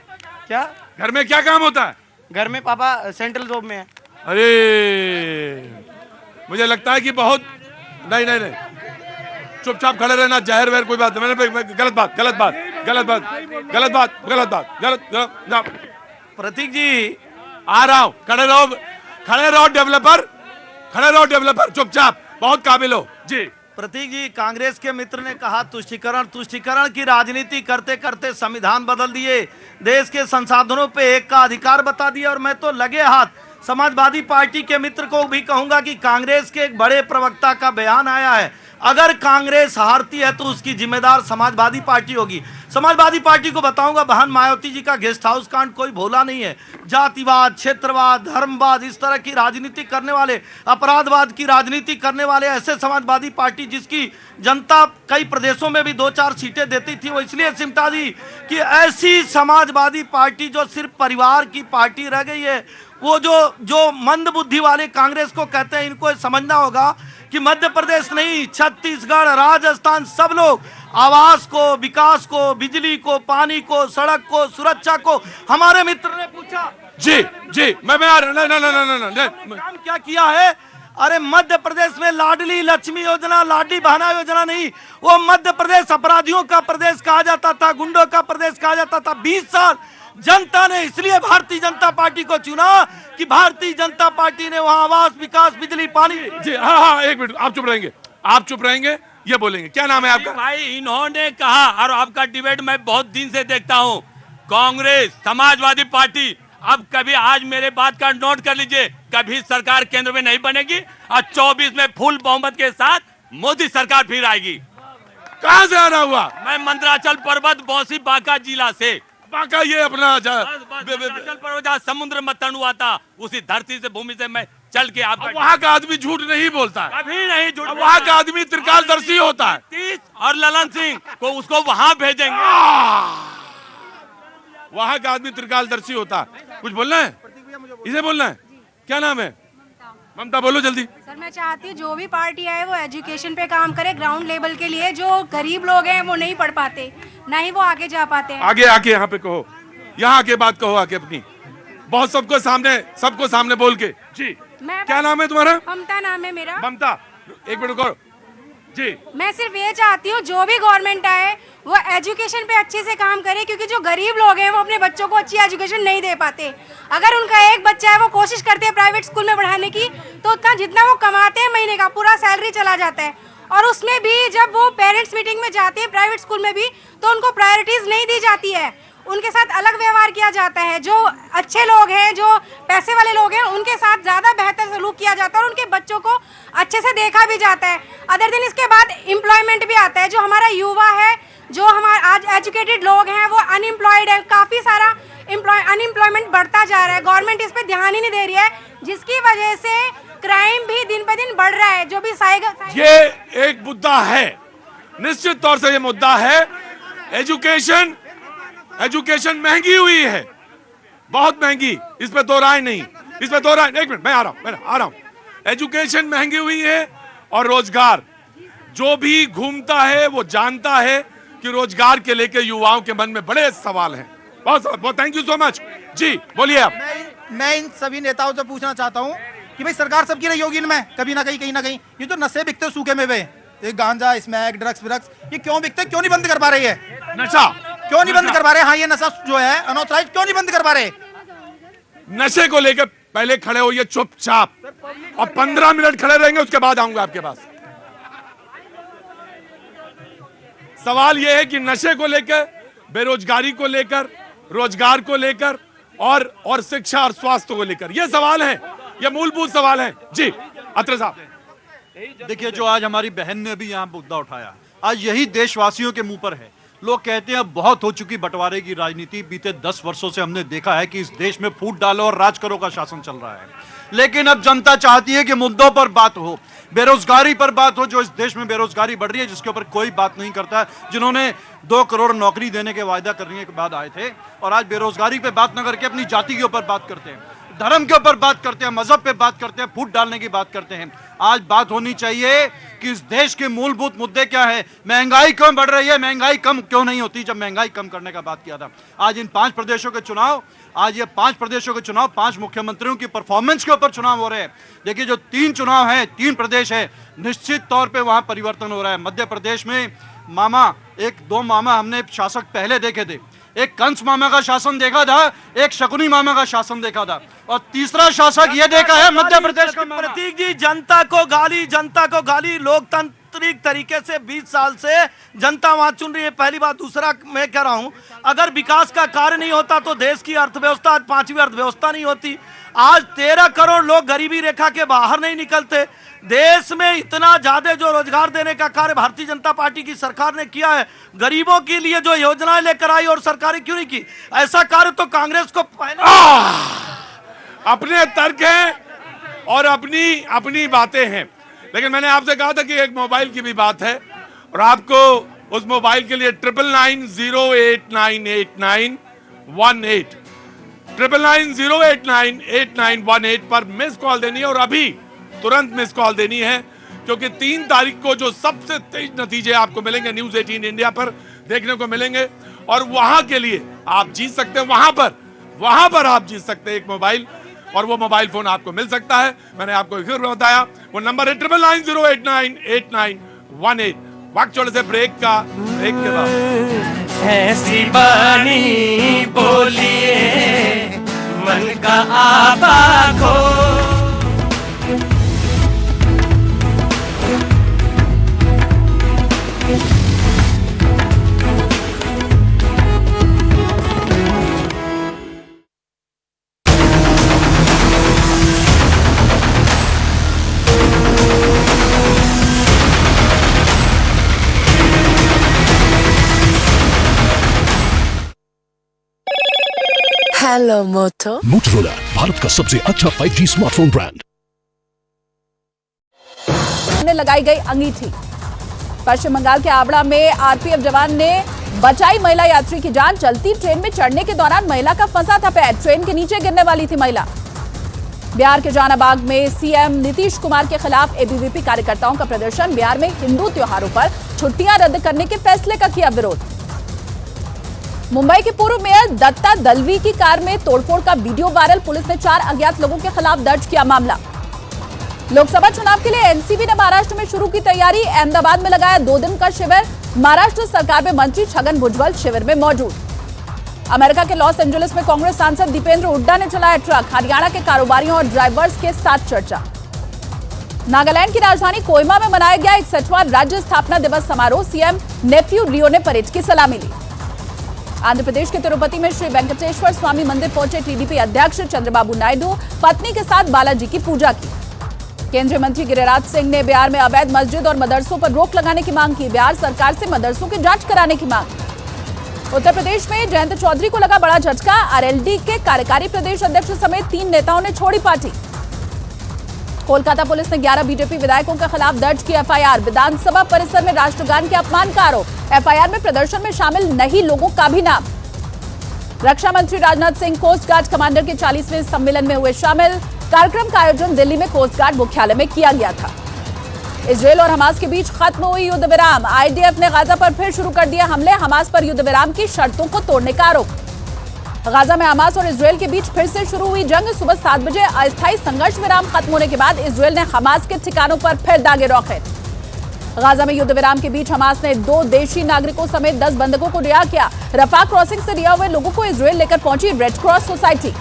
क्या घर में क्या काम होता है? घर में पापा सेंट्रल जॉब में है। अरे मुझे लगता है कि बहुत नहीं, चुपचाप खड़े रहना, जहर वहर कोई बात नहीं। मैंने गलत बात। प्रतीक जी आ रहा हूं, खड़े रहो डेवलपर, चुपचाप, बहुत काबिल हो जी। प्रतीक जी, कांग्रेस के मित्र ने कहा तुष्टीकरण की राजनीति करते करते संविधान बदल दिए, देश के संसाधनों पे एक का अधिकार बता दिया। और मैं तो लगे हाथ समाजवादी पार्टी के मित्र को भी कहूंगा कि कांग्रेस के एक बड़े प्रवक्ता का बयान आया है, अगर कांग्रेस हारती है तो उसकी जिम्मेदार समाजवादी पार्टी होगी। समाजवादी पार्टी को बताऊंगा, बहन मायावती जी का गेस्ट हाउस कांड कोई भोला नहीं है। जातिवाद, क्षेत्रवाद, धर्मवाद, इस तरह की राजनीति करने वाले, अपराधवाद की राजनीति करने वाले ऐसे समाजवादी पार्टी जिसकी जनता कई प्रदेशों में भी 2-4 सीटें देती थी, वो इसलिए सिमटा दी कि ऐसी समाजवादी पार्टी जो सिर्फ परिवार की पार्टी रह गई है। वो जो मंद बुद्धि वाले कांग्रेस को कहते हैं, इनको समझना होगा कि मध्य प्रदेश नहीं, छत्तीसगढ़, राजस्थान, सब लोग आवास को, विकास को, बिजली को, पानी को, सड़क को, सुरक्षा को, हमारे मित्र ने पूछा जी मैं काम क्या किया है। अरे मध्य प्रदेश में लाडली लक्ष्मी योजना, लाडली बहना योजना नहीं, वो मध्य प्रदेश अपराधियों का प्रदेश कहा जाता था, गुंडों का प्रदेश कहा जाता था। 20 साल जनता ने इसलिए भारतीय जनता पार्टी को चुना कि भारतीय जनता पार्टी ने वहां आवास, विकास, बिजली, पानी। जी हाँ, एक मिनट, आप चुप रहेंगे, ये बोलेंगे। क्या नाम है आपका? भाई इन्होंने कहा, और आपका डिबेट मैं बहुत दिन से देखता हूँ, कांग्रेस, समाजवादी पार्टी, अब कभी आज मेरे बात का नोट कर लीजिए, कभी सरकार केंद्र में नहीं बनेगी और 24 में फुल बहुमत के साथ मोदी सरकार फिर आएगी। कहाँ से आना हुआ? मैं मंदराचल पर्वत, बौसी, बांका जिला से। बांका ये अपना मंदराचल पर्वत जहाँ समुद्र मंथन हुआ था, उसी धरती से, भूमि से मैं चल के आपका। वहाँ का आदमी झूठ नहीं बोलता है, कभी नहीं झूठ। वहाँ का आदमी त्रिकालदर्शी होता है। 30 और ललन सिंह को उसको वहां भेजेंगे। वहाँ का आदमी त्रिकालदर्शी होता है। कुछ बोलना है? इसे बोलना है? क्या नाम है? ममता, बोलो जल्दी। सर मैं चाहती हूँ जो भी पार्टी आए वो एजुकेशन पे काम करे, ग्राउंड लेवल के लिए। जो गरीब लोग हैं वो नहीं पढ़ पाते, ना ही वो आगे जा पाते हैं। आगे आके यहाँ पे कहो। यहाँ के बात कहो आके अपनी, बहुत सबको सामने बोल के। जी क्या नाम है तुम्हारा? ममता नाम है मेरा। ममता, एक मिनट रुको जी। मैं सिर्फ ये चाहती हूँ जो भी गवर्नमेंट आए वो एजुकेशन पे अच्छे से काम करे, क्योंकि जो गरीब लोग हैं वो अपने बच्चों को अच्छी एजुकेशन नहीं दे पाते। अगर उनका एक बच्चा है वो कोशिश करते हैं प्राइवेट स्कूल में पढ़ाने की, तो उतना जितना वो कमाते हैं महीने का पूरा सैलरी चला जाता है। और उसमें भी जब वो पेरेंट्स मीटिंग में जाते हैं प्राइवेट स्कूल में भी, तो उनको प्रायोरिटीज नहीं दी जाती है, उनके साथ अलग व्यवहार किया जाता है। जो अच्छे लोग हैं, जो पैसे वाले लोग हैं, उनके साथ ज़्यादा बेहतर सलूक किया जाता है और उनके बच्चों को अच्छे से देखा भी जाता है। अदर दिन इसके बाद एम्प्लॉयमेंट भी आता है। जो हमारा युवा है, जो हमारे आज एजुकेटेड लोग हैं, वो अनएम्प्लॉयड है, काफ़ी सारा अनएम्प्लॉयमेंट बढ़ता जा रहा है। गवर्नमेंट इस पर ध्यान ही नहीं दे रही है, जिसकी वजह से क्राइम भी दिन ब दिन बढ़ रहा है। जो भी ये एक मुद्दा है, निश्चित तौर से ये मुद्दा है। एजुकेशन महंगी हुई है, बहुत महंगी, इस पे दो राय नहीं, इस पे दो राय। एक मिनट, मैं आ रहा हूं। एजुकेशन महंगी हुई है और रोजगार, जो भी घूमता है वो जानता है कि रोजगार के लेके युवाओं के मन में बड़े सवाल हैं। बहुत थैंक यू सो मच जी, बोलिए आप। मैं इन सभी नेताओं से पूछना चाहता हूं कि भाई सरकार सबकी रही होगी इनमें कभी ना कहीं ना कहीं, ये जो नशे बिकते सूखे में वे, ये गांजा, स्मैक, ड्रग्स, ये क्यों बिकते, क्यों नहीं बंद कर पा रही है? नशा क्यों नहीं बंद कर पा रहे? हाँ, ये नशा जो है अनऑथराइज्ड, क्यों नहीं बंद कर पा रहे? नशे को लेकर पहले खड़े होइए चुपचाप, और 15 मिनट खड़े रहेंगे, उसके बाद आऊंगा आपके पास। सवाल यह है कि नशे को लेकर, बेरोजगारी को लेकर, रोजगार को लेकर और शिक्षा और स्वास्थ्य को लेकर ये सवाल है, ये मूलभूत सवाल है जी। अत्रे साहब, देखिए, जो आज हमारी बहन ने भी यहाँ मुद्दा उठाया, आज यही देशवासियों के मुंह पर है। लोग कहते हैं बहुत हो चुकी बंटवारे की राजनीति, बीते 10 वर्षों से हमने देखा है कि इस देश में फूट डालो और राज करो का शासन चल रहा है। लेकिन अब जनता चाहती है कि मुद्दों पर बात हो, बेरोजगारी पर बात हो, जो इस देश में बेरोजगारी बढ़ रही है, जिसके ऊपर कोई बात नहीं करता, जिन्होंने 2 करोड़ नौकरी देने के वायदा करने के बाद आए थे, और आज बेरोजगारी पे बात न करके अपनी जाति के ऊपर बात करते हैं, धर्म के ऊपर बात करते हैं, मजहब पे बात करते हैं, फूट डालने की बात करते हैं। आज बात होनी चाहिए कि इस देश के मूलभूत मुद्दे क्या है। महंगाई क्यों बढ़ रही है? महंगाई कम क्यों नहीं होती जब महंगाई कम करने का बात किया था? आज इन 5 प्रदेशों के चुनाव, आज ये 5 प्रदेशों के चुनाव, 5 मुख्यमंत्रियों की परफॉर्मेंस के ऊपर चुनाव हो रहे हैं। देखिए, जो 3 चुनाव हैं, 3 प्रदेश है, निश्चित तौर पे वहां परिवर्तन हो रहा है। मध्य प्रदेश में मामा, 1-2 मामा हमने शासक पहले देखे थे, एक कंस मामा का शासन देखा था, एक शकुनी मामा का शासन देखा था, और तीसरा शासक ये देखा है मध्य प्रदेश का। प्रतीक जी, जनता को गाली, लोकतांत्रिक तरीके से 20 साल से जनता वहां चुन रही है, पहली बात। दूसरा, मैं कह रहा हूं, अगर विकास का कार्य नहीं होता तो देश की अर्थव्यवस्था आज 5वीं अर्थव्यवस्था नहीं होती। आज 13 करोड़ लोग गरीबी रेखा के बाहर नहीं निकलते। देश में इतना ज्यादा जो रोजगार देने का कार्य भारतीय जनता पार्टी की सरकार ने किया है, गरीबों के लिए जो योजनाएं लेकर आई, और सरकारें क्यों नहीं की? ऐसा कार्य तो कांग्रेस को पहले अपने तर्क हैं और अपनी बातें हैं, लेकिन मैंने आपसे कहा था कि एक मोबाइल की भी बात है, और आपको उस मोबाइल के लिए 9990898918 9990898918 पर मिस कॉल देनी है, और अभी तुरंत मिस कॉल देनी है, क्योंकि 3 तारीख को जो सबसे तेज नतीजे आपको मिलेंगे न्यूज 18 इंडिया पर देखने को मिलेंगे, और वहां के लिए आप जीत सकते हैं, वहां पर आप जीत सकते हैं एक मोबाइल, और वो मोबाइल फोन आपको मिल सकता है। मैंने आपको फिर बताया, वो नंबर है 9990898918। वक्त छोड़े से ब्रेक के बाद ऐसी बानी बोलिए मन का आपा खो। हेलो मोटो। मोटोरोला, भारत का सबसे अच्छा 5G स्मार्टफोन ब्रांड। लगाई गई अंगीठी। पश्चिम बंगाल के आवड़ा में आरपीएफ जवान ने बचाई महिला यात्री की जान। चलती ट्रेन में चढ़ने के दौरान महिला का फंसा था पैर, ट्रेन के नीचे गिरने वाली थी महिला। बिहार के जहानाबाद में सीएम नीतीश कुमार के खिलाफ एबीवीपी कार्यकर्ताओं का प्रदर्शन। बिहार में हिंदू त्योहारों पर छुट्टियां रद्द करने के फैसले का किया विरोध। मुंबई के पूर्व मेयर दत्ता दलवी की कार में तोड़फोड़ का वीडियो वायरल। पुलिस ने 4 अज्ञात लोगों के खिलाफ दर्ज किया मामला। लोकसभा चुनाव के लिए एनसीपी ने महाराष्ट्र में शुरू की तैयारी। अहमदाबाद में लगाया 2 दिन का शिविर। महाराष्ट्र सरकार में मंत्री छगन भुजबल शिविर में मौजूद। अमेरिका के लॉस एंजलिस में कांग्रेस सांसद दीपेंद्र हुड्डा ने चलाया ट्रक। हरियाणा के कारोबारियों और ड्राइवर्स के साथ चर्चा। नागालैंड की राजधानी कोहिमा में मनाया गया 61वां राज्य स्थापना दिवस समारोह। सीएम नेफ्यू रियो ने परेड की सलामी ली। आंध्र प्रदेश के तिरुपति में श्री वेंकटेश्वर स्वामी मंदिर पहुंचे टीडीपी अध्यक्ष चंद्रबाबू नायडू। पत्नी के साथ बालाजी की पूजा की। केंद्रीय मंत्री गिरिराज सिंह ने बिहार में अवैध मस्जिद और मदरसों पर रोक लगाने की मांग की। बिहार सरकार से मदरसों की जांच कराने की मांग। उत्तर प्रदेश में जयंत चौधरी को लगा बड़ा झटका। आरएलडी के कार्यकारी प्रदेश अध्यक्ष समेत 3 नेताओं ने छोड़ी पार्टी। कोलकाता पुलिस ने 11 बीजेपी विधायकों के खिलाफ दर्ज की एफआईआर। विधानसभा परिसर में राष्ट्रगान के अपमान का आरोप। एफआईआर में प्रदर्शन में शामिल नहीं लोगों का भी नाम। रक्षा मंत्री Rajnath Singh coast guard commander के 40वें सम्मेलन में हुए शामिल। कार्यक्रम का आयोजन दिल्ली में कोस्ट गार्ड मुख्यालय में किया गया था। इजरायल और हमास के बीच खत्म हुई युद्ध विराम। आईडीएफ ने गाजा पर फिर शुरू कर दिए हमले। हमास पर युद्ध विराम की शर्तों को तोड़ने का आरोप। गाजा में हमास और इजरायल के बीच फिर से शुरू हुई जंग। सुबह 7 बजे अस्थायी संघर्ष विराम खत्म होने के बाद इजरायल ने हमास के ठिकानों पर फिर दागे रॉकेट। गाजा में युद्ध विराम के बीच हमास ने 2 देशी नागरिकों समेत 10 बंधकों को रिहा किया। रफा क्रॉसिंग से रिहा हुए लोगों को इजरायल लेकर पहुंची रेड क्रॉस सोसाइटी।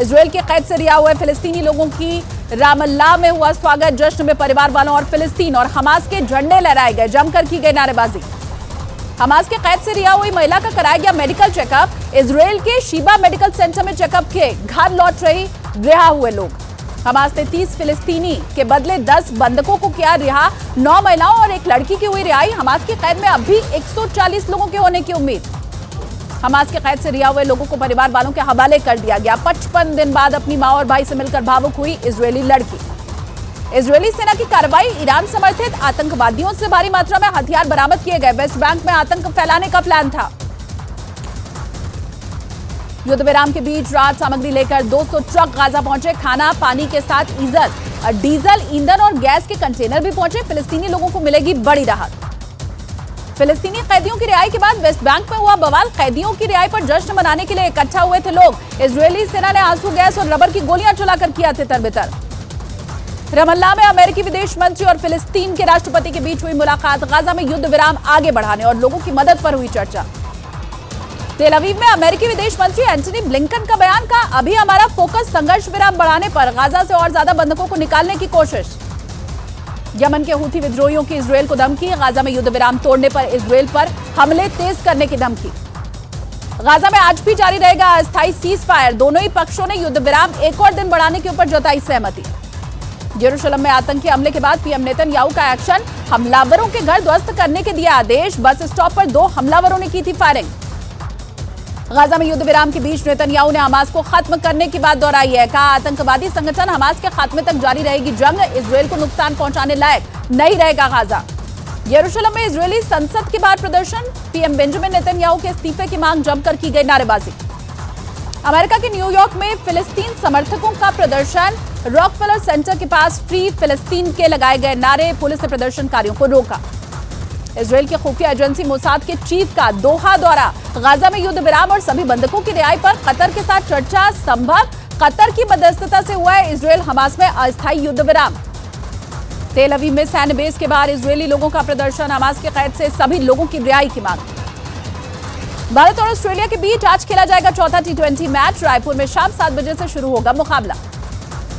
इजरायल की कैद से रिहा हुए फिलिस्तीनी लोगों की रामल्लाह में हुआ स्वागत। जश्न में परिवार वालों और फिलिस्तीन और हमास के झंडे लहराए गए। जमकर की गई नारेबाजी। हमास के कैद से रिहा हुई महिला का कराया गया मेडिकल चेकअप। इजरायल के शीबा मेडिकल सेंटर में चेकअप के घर लौट रही रिहा हुए लोग। हमास ने 30 फिलिस्तीनी के बदले 10 बंधकों को किया रिहा। 9 महिलाओं और 1 लड़की की हुई रिहाई। हमास की कैद में अब भी 140 लोगों के होने की उम्मीद। हमास के कैद से रिहा हुए लोगों को परिवार वालों के हवाले कर दिया गया। 55 दिन बाद अपनी मां और भाई से मिलकर भावुक हुई इजरायली लड़की। इजरायली सेना की कार्रवाई। ईरान समर्थित आतंकवादियों से भारी मात्रा में हथियार बरामद किए गए। वेस्ट बैंक में आतंक फैलाने का प्लान था। युद्ध विराम के बीच राहत सामग्री लेकर 200 ट्रक गाजा पहुंचे। खाना पानी के साथ डीजल, ईंधन और गैस के कंटेनर भी पहुंचे। फिलिस्तीनी लोगों को मिलेगी बड़ी राहत। फिलिस्तीनी कैदियों की रिहाई के बाद वेस्ट बैंक में हुआ बवाल। कैदियों की रिहाई पर जश्न मनाने के लिए इकट्ठा हुए थे लोग। इजरायली सेना ने आंसू गैस और रबर की गोलियां चलाकर किया तितर-बितर। रमल्ला में अमेरिकी विदेश मंत्री और फिलिस्तीन के राष्ट्रपति के बीच हुई मुलाकात। गाजा में युद्ध विराम आगे बढ़ाने और लोगों की मदद पर हुई चर्चा। तेल अवीव में अमेरिकी विदेश मंत्री एंटनी ब्लिंकन का बयान का अभी हमारा फोकस संघर्ष विराम बढ़ाने पर। गाजा से और ज्यादा बंधकों को निकालने की कोशिश। यमन के हूथी विद्रोहियों की इजरायल को धमकी। गाजा में युद्ध विराम तोड़ने पर इजरायल पर हमले तेज करने की धमकी। गाजा में आज भी जारी रहेगा अस्थायी सीज फायर। दोनों ही पक्षों ने युद्ध विराम एक और दिन बढ़ाने के ऊपर जताई सहमति। यरूशलेम में आतंकी हमले के बाद पीएम नेतन्याहू का एक्शन। हमलावरों के घर ध्वस्त करने के दिया आदेश। बस स्टॉप पर 2 हमलावरों ने की थी फायरिंग। गाजा में युद्ध विराम के बीच नेतन्याहू ने हमास को खत्म करने की बात दोहराई है। कहा आतंकवादी संगठन हमास के खात्मे तक जारी रहेगी जंग। इजरायल को नुकसान पहुंचाने लायक नहीं रहेगा गाजा। यरूशलेम में इजरायली संसद के बाहर प्रदर्शन। पीएम बेंजामिन नेतन्याहू के इस्तीफे की मांग जमकर की गई नारेबाजी। अमेरिका के न्यूयॉर्क में फिलिस्तीन समर्थकों का प्रदर्शन। रॉकफेलर सेंटर के पास फ्री फिलिस्तीन के लगाए गए नारे। पुलिस ने प्रदर्शनकारियों को रोका। इजरायल की खुफिया एजेंसी मोसाद के चीफ का दोहा दौरा। गाजा में युद्ध विराम और सभी बंधकों की रिहाई पर कतर के साथ चर्चा संभव। कतर की मध्यस्थता से हुआ है इजरायल हमास में अस्थायी युद्ध विराम। तेल अवीव में सैन्य बेस के बाहर इजरायली लोगों का प्रदर्शन। हमास के कैद से सभी लोगों की रिहाई की मांग। भारत और ऑस्ट्रेलिया के बीच आज खेला जाएगा चौथा T20 मैच। रायपुर में शाम 7 बजे से शुरू होगा मुकाबला।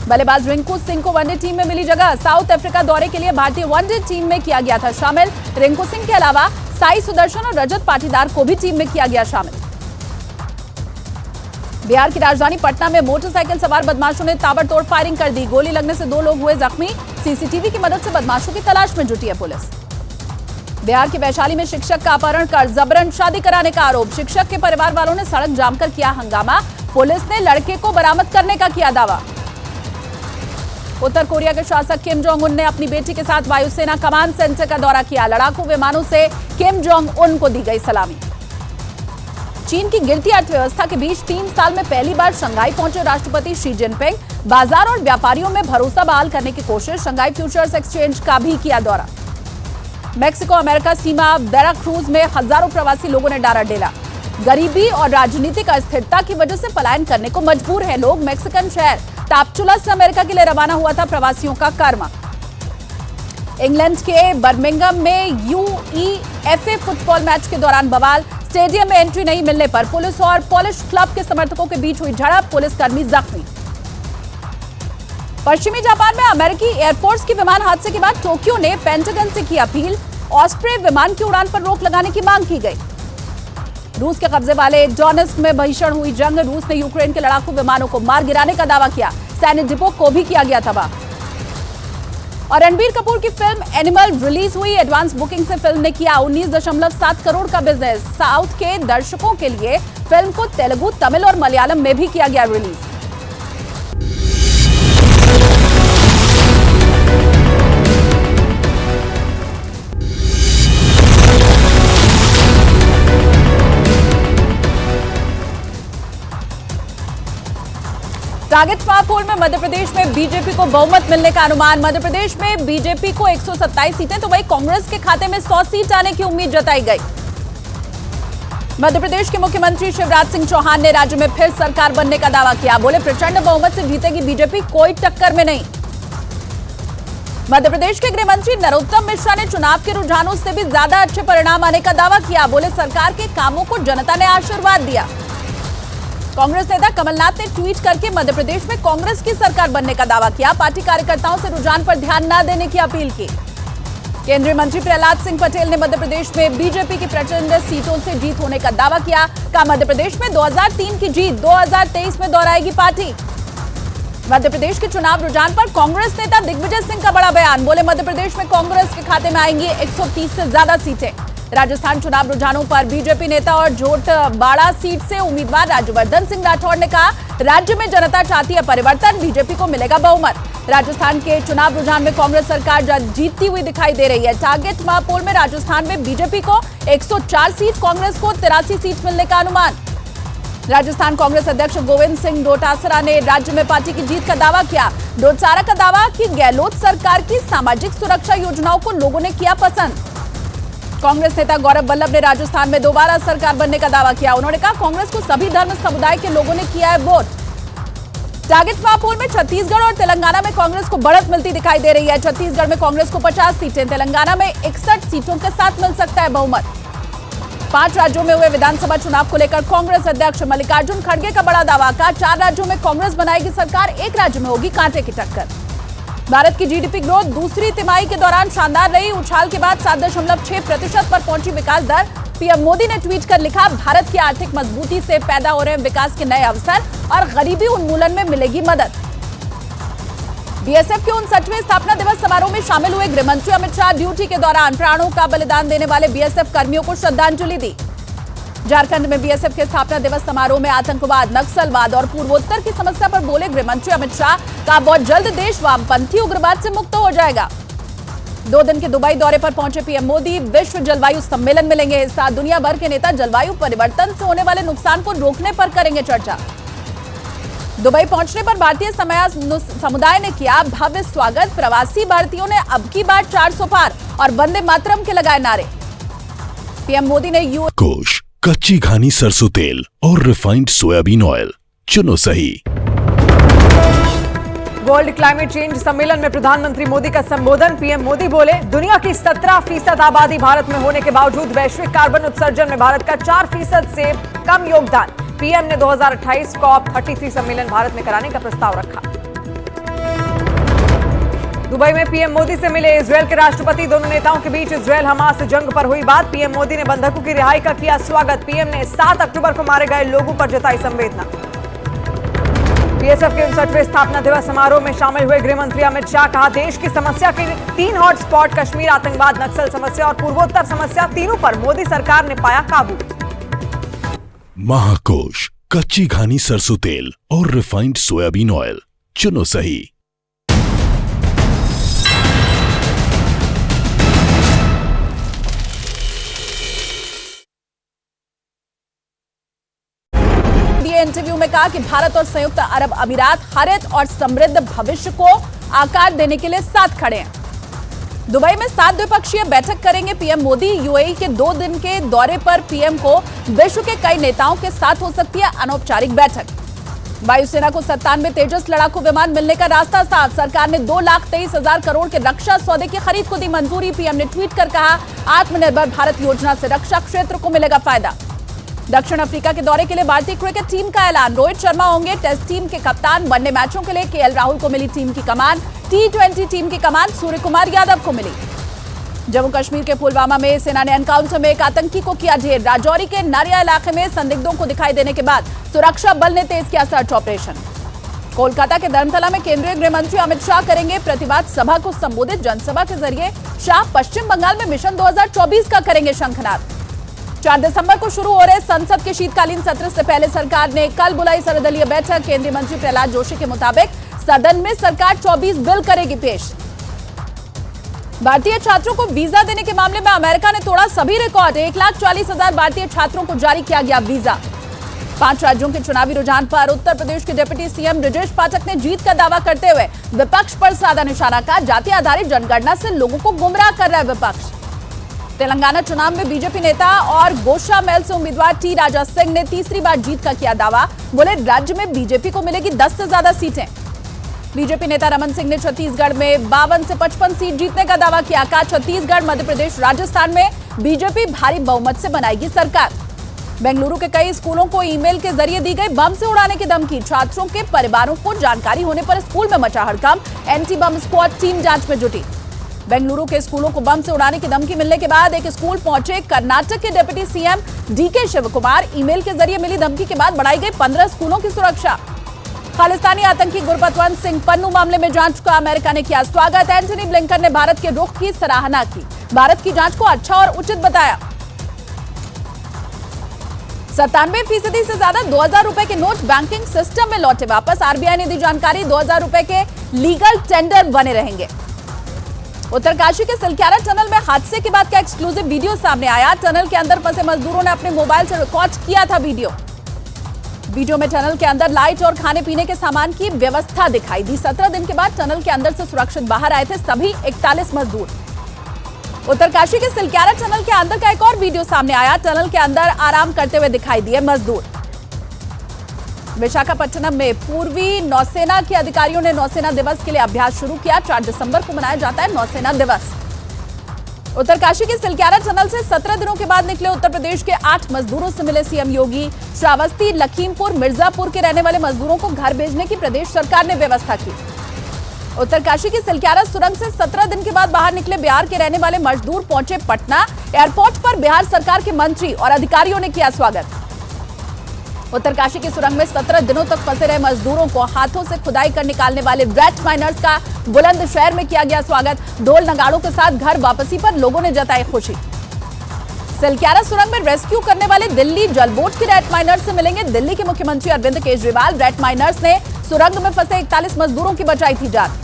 बल्लेबाज रिंकू सिंह को वनडे टीम में मिली जगह। साउथ अफ्रीका दौरे के लिए भारतीय वनडे टीम में किया गया था शामिल। रिंकू सिंह के अलावा साई सुदर्शन और रजत पाटीदार को भी टीम में किया गया शामिल। बिहार की राजधानी पटना में मोटरसाइकिल सवार बदमाशों ने ताबड़तोड़ फायरिंग कर दी। गोली लगने से 2 लोग हुए जख्मी। सीसीटीवी की मदद से बदमाशों की तलाश में जुटी है पुलिस। बिहार के वैशाली में शिक्षक का अपहरण कर जबरन शादी कराने का आरोप। शिक्षक के परिवार वालों ने सड़क जाम कर किया हंगामा। पुलिस ने लड़के को बरामद करने का किया दावा। उत्तर कोरिया के शासक किम जोंग उन ने अपनी बेटी के साथ वायुसेना कमांड सेंटर का दौरा किया। लड़ाकू विमानों से किम जोंग उन को दी गई सलामी। चीन की गिरती अर्थव्यवस्था के बीच 3 साल में पहली बार शंघाई पहुंचे राष्ट्रपति शी जिनपिंग। बाजार और व्यापारियों में भरोसा बहाल करने की कोशिश। शंघाई फ्यूचर्स एक्सचेंज का भी किया दौरा। मेक्सिको अमेरिका सीमा वेराक्रूज में हजारों प्रवासी लोगों ने डारा डेरा। गरीबी और राजनीतिक अस्थिरता की वजह से पलायन करने को मजबूर है लोग। मैक्सिकन शहर टापचुला से अमेरिका के लिए रवाना हुआ था प्रवासियों का कारवां। इंग्लैंड के बर्मिंघम में यूईएफए फुटबॉल मैच के दौरान बवाल। स्टेडियम में एंट्री नहीं मिलने पर पुलिस और पॉलिश क्लब के समर्थकों के बीच हुई झड़प, पुलिसकर्मी जख्मी। पश्चिमी जापान में अमेरिकी एयरफोर्स की विमान हादसे के बाद टोक्यो ने पेंटागन से की अपील। ऑस्प्रे विमान की उड़ान पर रोक लगाने की मांग की गई। रूस के कब्जे वाले डोनेट्स्क में भीषण हुई जंग। रूस ने यूक्रेन के लड़ाकू विमानों को मार गिराने का दावा किया। सैन्य डिपो को भी किया गया तबाह। और रणबीर कपूर की फिल्म एनिमल रिलीज हुई। एडवांस बुकिंग से फिल्म ने किया 19.7 करोड़ का बिजनेस। साउथ के दर्शकों के लिए फिल्म को तेलुगु, तमिल और मलयालम में भी किया गया रिलीज। टारगेट महापोल में मध्य प्रदेश में बीजेपी को बहुमत मिलने का अनुमान। मध्य प्रदेश में बीजेपी को 127 सीटें तो वहीं कांग्रेस के खाते में 100 सीट आने की उम्मीद जताई गई। मध्य प्रदेश के मुख्यमंत्री शिवराज सिंह चौहान ने राज्य में फिर सरकार बनने का दावा किया। बोले प्रचंड बहुमत से जीतेगी बीजेपी, कोई टक्कर में नहीं। मध्य प्रदेश के गृह मंत्री नरोत्तम मिश्रा ने चुनाव के रुझानों से भी ज्यादा अच्छे परिणाम आने का दावा किया। बोले सरकार के कामों को जनता ने आशीर्वाद दिया। कांग्रेस नेता कमलनाथ ने ट्वीट करके मध्य प्रदेश में कांग्रेस की सरकार बनने का दावा किया। पार्टी कार्यकर्ताओं से रुझान पर ध्यान न देने की अपील की। केंद्रीय मंत्री प्रहलाद सिंह पटेल ने मध्य प्रदेश में बीजेपी की प्रचंड सीटों से जीत होने का दावा किया। कहा मध्य प्रदेश में 2003 की जीत 2023 में दोहराएगी पार्टी। मध्य प्रदेश के चुनाव रुझान पर कांग्रेस नेता दिग्विजय सिंह का बड़ा बयान। बोले मध्य प्रदेश में कांग्रेस के खाते में आएंगी 130 से ज्यादा सीटें। राजस्थान चुनाव रुझानों पर बीजेपी नेता और झोटबाड़ा सीट से उम्मीदवार राज्यवर्धन सिंह राठौड़ ने कहा राज्य में जनता चाहती है परिवर्तन, बीजेपी को मिलेगा बहुमत। राजस्थान के चुनाव रुझान में कांग्रेस सरकार जीतती हुई दिखाई दे रही है। टारगेट महापोल में राजस्थान में बीजेपी को 104 सीट, कांग्रेस को 83 सीट मिलने का अनुमान। राजस्थान कांग्रेस अध्यक्ष गोविंद सिंह डोटासरा ने राज्य में पार्टी की जीत का दावा किया। डोटासरा का दावा कि गहलोत सरकार की सामाजिक सुरक्षा योजनाओं को लोगों ने किया पसंद। कांग्रेस नेता गौरव वल्लभ ने राजस्थान में दोबारा सरकार बनने का दावा किया। उन्होंने कहा कांग्रेस को सभी धर्म समुदाय के लोगों ने किया है वोट। टारगेट महापोल में छत्तीसगढ़ और तेलंगाना में कांग्रेस को बढ़त मिलती दिखाई दे रही है। छत्तीसगढ़ में कांग्रेस को 50 सीटें, तेलंगाना में 61 सीटों के साथ मिल सकता है बहुमत। 5 राज्यों में हुए विधानसभा चुनाव को लेकर कांग्रेस अध्यक्ष मल्लिकार्जुन खड़गे का बड़ा दावा। कहा 4 राज्यों में कांग्रेस बनाएगी सरकार, 1 राज्य में होगी कांटे की टक्कर। भारत की जीडीपी ग्रोथ दूसरी तिमाही के दौरान शानदार रही। उछाल के बाद 7.6% पर पहुंची विकास दर। पीएम मोदी ने ट्वीट कर लिखा भारत की आर्थिक मजबूती से पैदा हो रहे विकास के नए अवसर और गरीबी उन्मूलन में मिलेगी मदद। बीएसएफ के 59वें स्थापना दिवस समारोह में शामिल हुए गृह मंत्री अमित शाह ड्यूटी के दौरान प्राणों का बलिदान देने वाले बीएसएफ कर्मियों को श्रद्धांजलि दी। झारखंड में बीएसएफ के स्थापना दिवस समारोह में आतंकवाद, नक्सलवाद और पूर्वोत्तर की समस्या पर बोले गृह मंत्री अमित शाह। कहा बहुत जल्द देश वामपंथी उग्रवाद से मुक्त हो जाएगा। 2 दिन के दुबई दौरे पर पहुंचे पीएम मोदी विश्व जलवायु सम्मेलन में लेंगे हिस्सा। दुनिया भर के नेता जलवायु परिवर्तन से होने वाले नुकसान को रोकने पर करेंगे चर्चा। दुबई पहुंचने पर भारतीय समुदाय ने किया भव्य स्वागत। प्रवासी भारतीयों ने अब की बार 400 पार और वंदे मातरम के लगाए नारे। पीएम मोदी ने कोश, कच्ची घानी सरसों तेल और रिफाइंड सोयाबीन ऑयल चुनो सही। वर्ल्ड क्लाइमेट चेंज सम्मेलन में प्रधानमंत्री मोदी का संबोधन। पीएम मोदी बोले दुनिया की 17% आबादी भारत में होने के बावजूद वैश्विक कार्बन उत्सर्जन में भारत का 4% से कम योगदान। पीएम ने 2028 COP33 सम्मेलन भारत में कराने का प्रस्ताव रखा। दुबई में पीएम मोदी से मिले इजरायल के राष्ट्रपति। दोनों नेताओं के बीच इजरायल हमास जंग पर हुई बात। पीएम मोदी ने बंधकों की रिहाई का किया स्वागत। पीएम ने 7 अक्टूबर को मारे गए लोगों पर जताई संवेदना। बीएसएफ के 59वें स्थापना दिवस समारोह में शामिल हुए गृह मंत्री अमित शाह। कहा देश की समस्या के 3 हॉटस्पॉट कश्मीर, आतंकवाद, नक्सल समस्या और पूर्वोत्तर समस्या, तीनों पर मोदी सरकार ने पाया काबू। महाकोश, कच्ची घानी सरसों तेल और रिफाइंड सोयाबीन ऑयल चुनो सही। इंटरव्यू में कहा कि भारत और संयुक्त अरब अमीरात हरित और समृद्ध भविष्य को आकार देने के लिए साथ खड़े हैं। दुबई में 7 द्विपक्षीय बैठक करेंगे पीएम मोदी। यूएई के 2 दिन के दौरे पर पीएम को विश्व के कई नेताओं के साथ हो सकती है अनौपचारिक बैठक। वायुसेना को 97 तेजस लड़ाकू विमान मिलने का रास्ता साफ। सरकार ने 2,23,000 करोड़ के रक्षा सौदे की खरीद को दी मंजूरी। पीएम ने ट्वीट कर कहा, आत्मनिर्भर भारत योजना से रक्षा क्षेत्र को मिलेगा फायदा। दक्षिण अफ्रीका के दौरे के लिए भारतीय क्रिकेट टीम का ऐलान। रोहित शर्मा होंगे टेस्ट टीम के कप्तान। वनडे मैचों के लिए केएल राहुल को मिली टीम की कमान। T20 टीम की कमान सूर्य कुमार यादव को मिली। जम्मू कश्मीर के पुलवामा में सेना ने एनकाउंटर में एक आतंकी को किया ढेर। राजौरी के नारिया इलाके में संदिग्धों को दिखाई देने के बाद सुरक्षा बल ने तेज किया सर्च ऑपरेशन। कोलकाता के धर्मतला में केंद्रीय गृह मंत्री अमित शाह करेंगे प्रतिवाद सभा को संबोधित। जनसभा के जरिए शाह पश्चिम बंगाल में मिशन 2024 का करेंगे शंखनाद। 4 दिसंबर को शुरू हो रहे संसद के शीतकालीन सत्र से पहले सरकार ने कल बुलाई सर्वदलीय बैठक। केंद्रीय मंत्री प्रहलाद जोशी के मुताबिक सदन में सरकार 24 बिल करेगी पेश। भारतीय छात्रों को वीजा देने के मामले में अमेरिका ने तोड़ा सभी रिकॉर्ड। 1,40,000 भारतीय छात्रों को जारी किया गया वीजा। 5 राज्यों के चुनावी रुझान पर उत्तर प्रदेश के डिप्टी सीएम ब्रजेश पाठक ने जीत का दावा करते हुए विपक्ष पर साधा निशाना। कहा, जाति आधारित जनगणना से लोगों को गुमराह कर रहा है विपक्ष। तेलंगाना चुनाव में बीजेपी नेता और गोशा महल से उम्मीदवार टी राजा सिंह ने तीसरी बार जीत का किया दावा। बोले, राज्य में बीजेपी को मिलेगी 10 से ज्यादा सीटें। बीजेपी नेता रमन सिंह ने छत्तीसगढ़ में 52 से 55 सीट जीतने का दावा किया। कहा, छत्तीसगढ़, मध्य प्रदेश, राजस्थान में बीजेपी भारी बहुमत से बनाएगी सरकार। बेंगलुरु के कई स्कूलों को ईमेल के जरिए दी गई बम से उड़ाने की धमकी। छात्रों के परिवारों को जानकारी होने पर स्कूल में मचा हड़कंप। एंटी बम स्क्वाड टीम जांच में जुटी। बेंगलुरु के स्कूलों को बम से उड़ाने की धमकी मिलने के बाद एक स्कूल पहुंचे कर्नाटक के deputy CM DK Shivakumar. Email के जरिए मिली धमकी के बाद बढ़ाई गई 15 स्कूलों की सुरक्षा। खालिस्तानी आतंकी गुरपतवंत सिंह पन्नू मामले में जांच का अमेरिका ने किया स्वागत। एंटनी ब्लिंकन ने भारत के रुख की सराहना की। भारत की जांच को अच्छा और उचित बताया। 97% से ज्यादा 2,000 रुपए के नोट बैंकिंग सिस्टम में लौटे वापस। आरबीआई ने दी जानकारी। 2,000 रुपए के लीगल टेंडर बने रहेंगे। उत्तरकाशी के सिलक्यारा टनल में हादसे के बाद का एक्सक्लूसिव वीडियो सामने आया। टनल के अंदर फंसे मजदूरों ने अपने मोबाइल से रिकॉर्ड किया था वीडियो में टनल के अंदर लाइट और खाने पीने के सामान की व्यवस्था दिखाई दी। 17 दिन के बाद टनल के अंदर से सुरक्षित बाहर आए थे सभी 41 मजदूर। उत्तरकाशी के सिलक्यारा टनल के अंदर का एक और वीडियो सामने आया। टनल के अंदर आराम करते हुए दिखाई दिए मजदूर। विशाखापट्टनम में पूर्वी नौसेना के अधिकारियों ने नौसेना दिवस के लिए अभ्यास शुरू किया। 4 दिसंबर को मनाया जाता है नौसेना दिवस। उत्तरकाशी के सिलक्यारा टनल से 17 दिनों के बाद निकले उत्तर प्रदेश के 8 मजदूरों से मिले सीएम योगी। श्रावस्ती, लखीमपुर, मिर्जापुर के रहने वाले मजदूरों को घर भेजने की प्रदेश सरकार ने व्यवस्था की। उत्तरकाशी की सिलक्यारा सुरंग से 17 दिन के बाद बाहर निकले बिहार के रहने वाले मजदूर पहुंचे पटना। एयरपोर्ट पर बिहार सरकार के मंत्री और अधिकारियों ने किया स्वागत। उत्तरकाशी की सुरंग में 17 दिनों तक फंसे रहे मजदूरों को हाथों से खुदाई कर निकालने वाले रेड माइनर्स का बुलंदशहर में किया गया स्वागत। ढोल नगाड़ों के साथ घर वापसी पर लोगों ने जताई खुशी। सिलक्यारा सुरंग में रेस्क्यू करने वाले दिल्ली जलबोट के रेड माइनर्स से मिलेंगे दिल्ली के मुख्यमंत्री अरविंद केजरीवाल। रेड माइनर्स ने सुरंग में फंसे 41 मजदूरों की बचाई थी जान।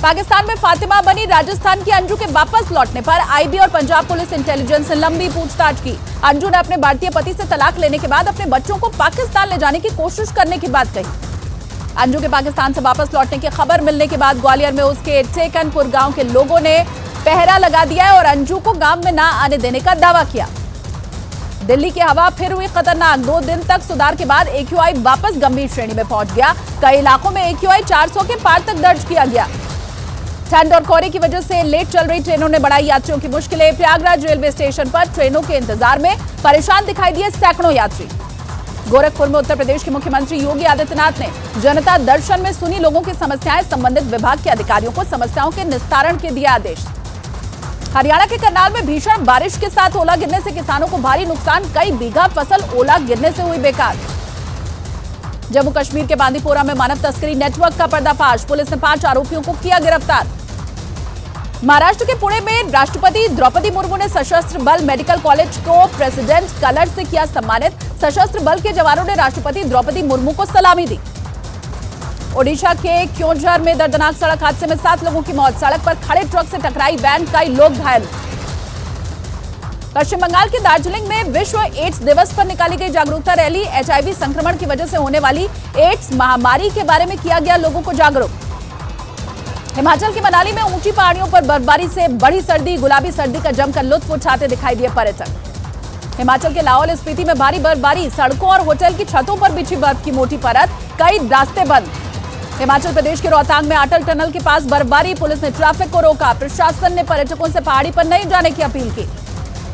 पाकिस्तान में फातिमा बनी राजस्थान की अंजू के वापस लौटने पर आईबी और पंजाब पुलिस इंटेलिजेंस ने लंबी पूछताछ की। अंजू ने अपने भारतीय पति से तलाक लेने के बाद अपने बच्चों को पाकिस्तान ले जाने की कोशिश करने की बात कही। अंजू के पाकिस्तान से वापस लौटने की खबर मिलने के बाद ग्वालियर में उसके टेकनपुर गांव के लोगों ने पहरा लगा दिया है और अंजू को गांव में ना आने देने का दावा किया। दिल्ली की हवा फिर हुई खतरनाक। 2 दिन तक सुधार के बाद AQI वापस गंभीर श्रेणी में पहुंच गया। कई इलाकों में AQI 400 के पार तक दर्ज किया गया। ठंड और कोहरे की वजह से लेट चल रही ट्रेनों ने बढ़ाई यात्रियों की मुश्किलें। प्रयागराज रेलवे स्टेशन पर ट्रेनों के इंतजार में परेशान दिखाई दिए सैकड़ों यात्री। गोरखपुर में उत्तर प्रदेश के मुख्यमंत्री योगी आदित्यनाथ ने जनता दर्शन में सुनी लोगों की समस्याएं। संबंधित विभाग के अधिकारियों को समस्याओं के निस्तारण के दिए आदेश। हरियाणा के करनाल में भीषण बारिश के साथ ओला गिरने से किसानों को भारी नुकसान। कई बीघा फसल ओला गिरने से हुई बेकार। जम्मू कश्मीर के बांदीपोरा में मानव तस्करी नेटवर्क का पर्दाफाश। पुलिस ने 5 आरोपियों को किया गिरफ्तार। महाराष्ट्र के पुणे में राष्ट्रपति द्रौपदी मुर्मू ने सशस्त्र बल मेडिकल कॉलेज को प्रेसिडेंट कलर से किया सम्मानित। सशस्त्र बल के जवानों ने राष्ट्रपति द्रौपदी मुर्मू को सलामी दी। ओडिशा के क्योंझर में दर्दनाक सड़क हादसे में 7 लोगों की मौत। सड़क पर खड़े ट्रक से टकराई वैन, कई लोग घायल। पश्चिम बंगाल के दार्जिलिंग में विश्व एड्स दिवस पर निकाली गई जागरूकता रैली। HIV संक्रमण की वजह से होने वाली एड्स महामारी के बारे में किया गया लोगों को जागरूक। हिमाचल के मनाली में ऊंची पहाड़ियों पर बर्फबारी से बड़ी सर्दी, गुलाबी सर्दी का जमकर लुत्फ उठाते दिखाई दिए पर्यटक। हिमाचल के लाहौल स्पीति में भारी बर्फबारी, सड़कों और होटल की छतों पर बिछी बर्फ की मोटी परत, कई रास्ते बंद। हिमाचल प्रदेश के रोहतांग में अटल टनल के पास बर्फबारी, पुलिस ने ट्रैफिक को रोका। प्रशासन ने पर्यटकों से पहाड़ी पर नहीं जाने की अपील की।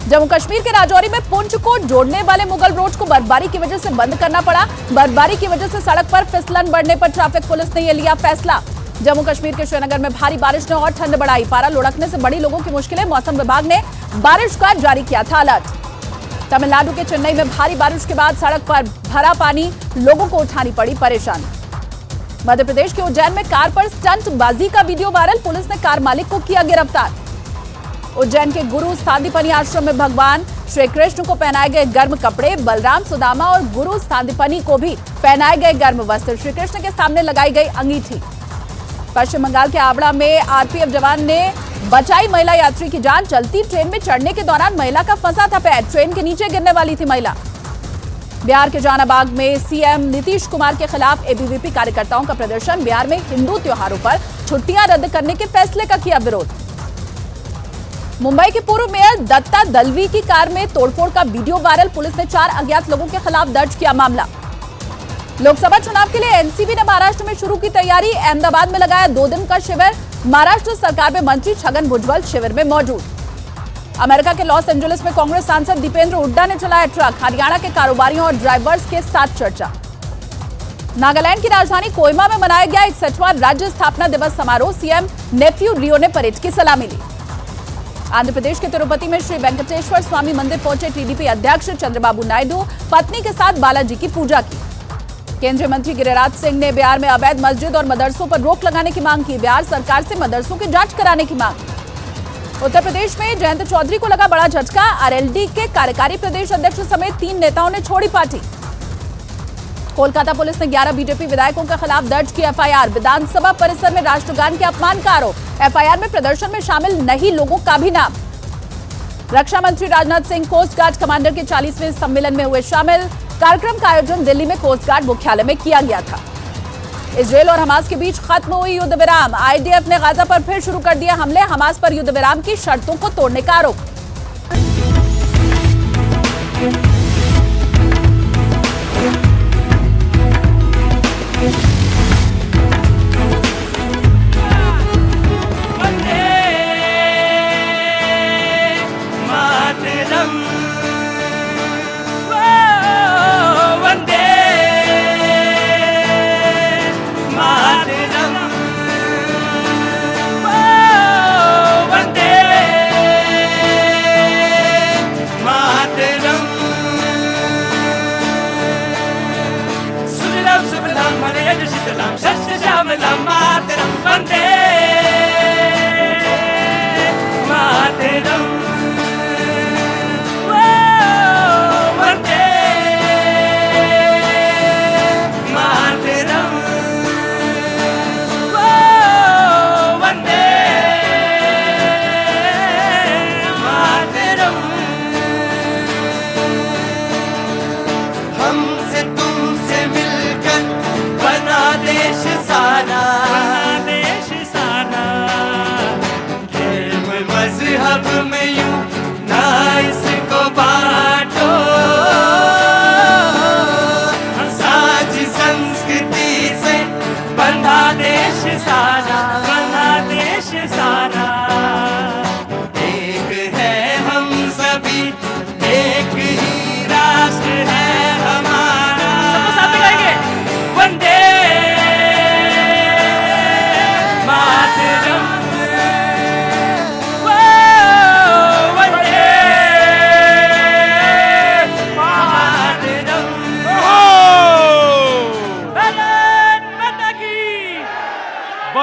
जम्मू कश्मीर के राजौरी में पुंछ को जोड़ने वाले मुगल रोड को बर्फबारी की वजह से बंद करना पड़ा। बर्फबारी की वजह से सड़क पर फिसलन बढ़ने पर ट्रैफिक पुलिस ने यह लिया फैसला। जम्मू कश्मीर के श्रीनगर में भारी बारिश ने और ठंड बढ़ाई, पारा लुढ़कने से बड़ी लोगों की मुश्किलें। मौसम विभाग ने बारिश का जारी किया था अलर्ट। तमिलनाडु के चेन्नई में भारी बारिश के बाद सड़क पर भरा पानी, लोगों को उठानी पड़ी परेशानी। मध्य प्रदेश के उज्जैन में कार पर स्टंटबाजी का वीडियो वायरल, पुलिस ने कार मालिक को किया गिरफ्तार। उज्जैन के गुरु सांदीपनि आश्रम में भगवान श्री कृष्ण को पहनाए गए गर्म कपड़े, बलराम, सुदामा और गुरु सांदीपनि को भी पहनाए गए गर्म वस्त्र, श्री कृष्ण के सामने लगाई गई अंगीठी। पश्चिम बंगाल के आवड़ा में आरपीएफ जवान ने बचाई महिला यात्री की जान, चलती ट्रेन में चढ़ने के दौरान महिला का फंसा था पैर, ट्रेन के नीचे गिरने वाली थी महिला। बिहार के जहानाबाद में सीएम नीतीश कुमार के खिलाफ एबीवीपी कार्यकर्ताओं का प्रदर्शन, बिहार में हिंदू त्योहारों पर छुट्टियां रद्द करने के फैसले का किया विरोध। मुंबई के पूर्व मेयर दत्ता दलवी की कार में तोड़फोड़ का वीडियो वायरल, पुलिस ने 4 अज्ञात लोगों के खिलाफ दर्ज किया मामला। लोकसभा चुनाव के लिए एनसीपी ने महाराष्ट्र में शुरू की तैयारी, अहमदाबाद में लगाया 2 दिन का शिविर, महाराष्ट्र सरकार में मंत्री छगन भुजबल शिविर में मौजूद। अमेरिका के लॉस एंजलिस में कांग्रेस सांसद दीपेंद्र हुड्डा ने चलाया ट्रक, हरियाणा के कारोबारियों और ड्राइवर्स के साथ चर्चा। नागालैंड की राजधानी कोहिमा में मनाया गया 61वां राज्य स्थापना दिवस समारोह, सीएम नेफ्यू रियो ने परेड की सलामी ली। आंध्र प्रदेश के तिरुपति में श्री वेंकटेश्वर स्वामी मंदिर पहुंचे टीडीपी अध्यक्ष चंद्रबाबू नायडू, पत्नी के साथ बालाजी की पूजा की। केंद्रीय मंत्री गिरिराज सिंह ने बिहार में अवैध मस्जिद और मदरसों पर रोक लगाने की मांग की, बिहार सरकार से मदरसों की जांच कराने की मांग। उत्तर प्रदेश में जयंत चौधरी को लगा बड़ा झटका, आरएलडी के कार्यकारी प्रदेश अध्यक्ष समेत 3 नेताओं ने छोड़ी पार्टी। कोलकाता पुलिस ने 11 बीजेपी विधायकों के खिलाफ दर्ज की एफआईआर, विधानसभा परिसर में राष्ट्रगान के अपमान का आरोप, एफआईआर में प्रदर्शन में शामिल नहीं लोगों का भी नाम। रक्षा मंत्री Rajnath Singh coast guard commander के 40वें सम्मेलन में हुए शामिल, कार्यक्रम का आयोजन दिल्ली में कोस्ट गार्ड मुख्यालय में किया गया था। इजरायल और हमास के बीच खत्म हुई युद्ध विराम, आईडीएफ ने गाजा पर फिर शुरू कर दिया हमले, हमास पर युद्ध विराम की शर्तों को तोड़ने का आरोप।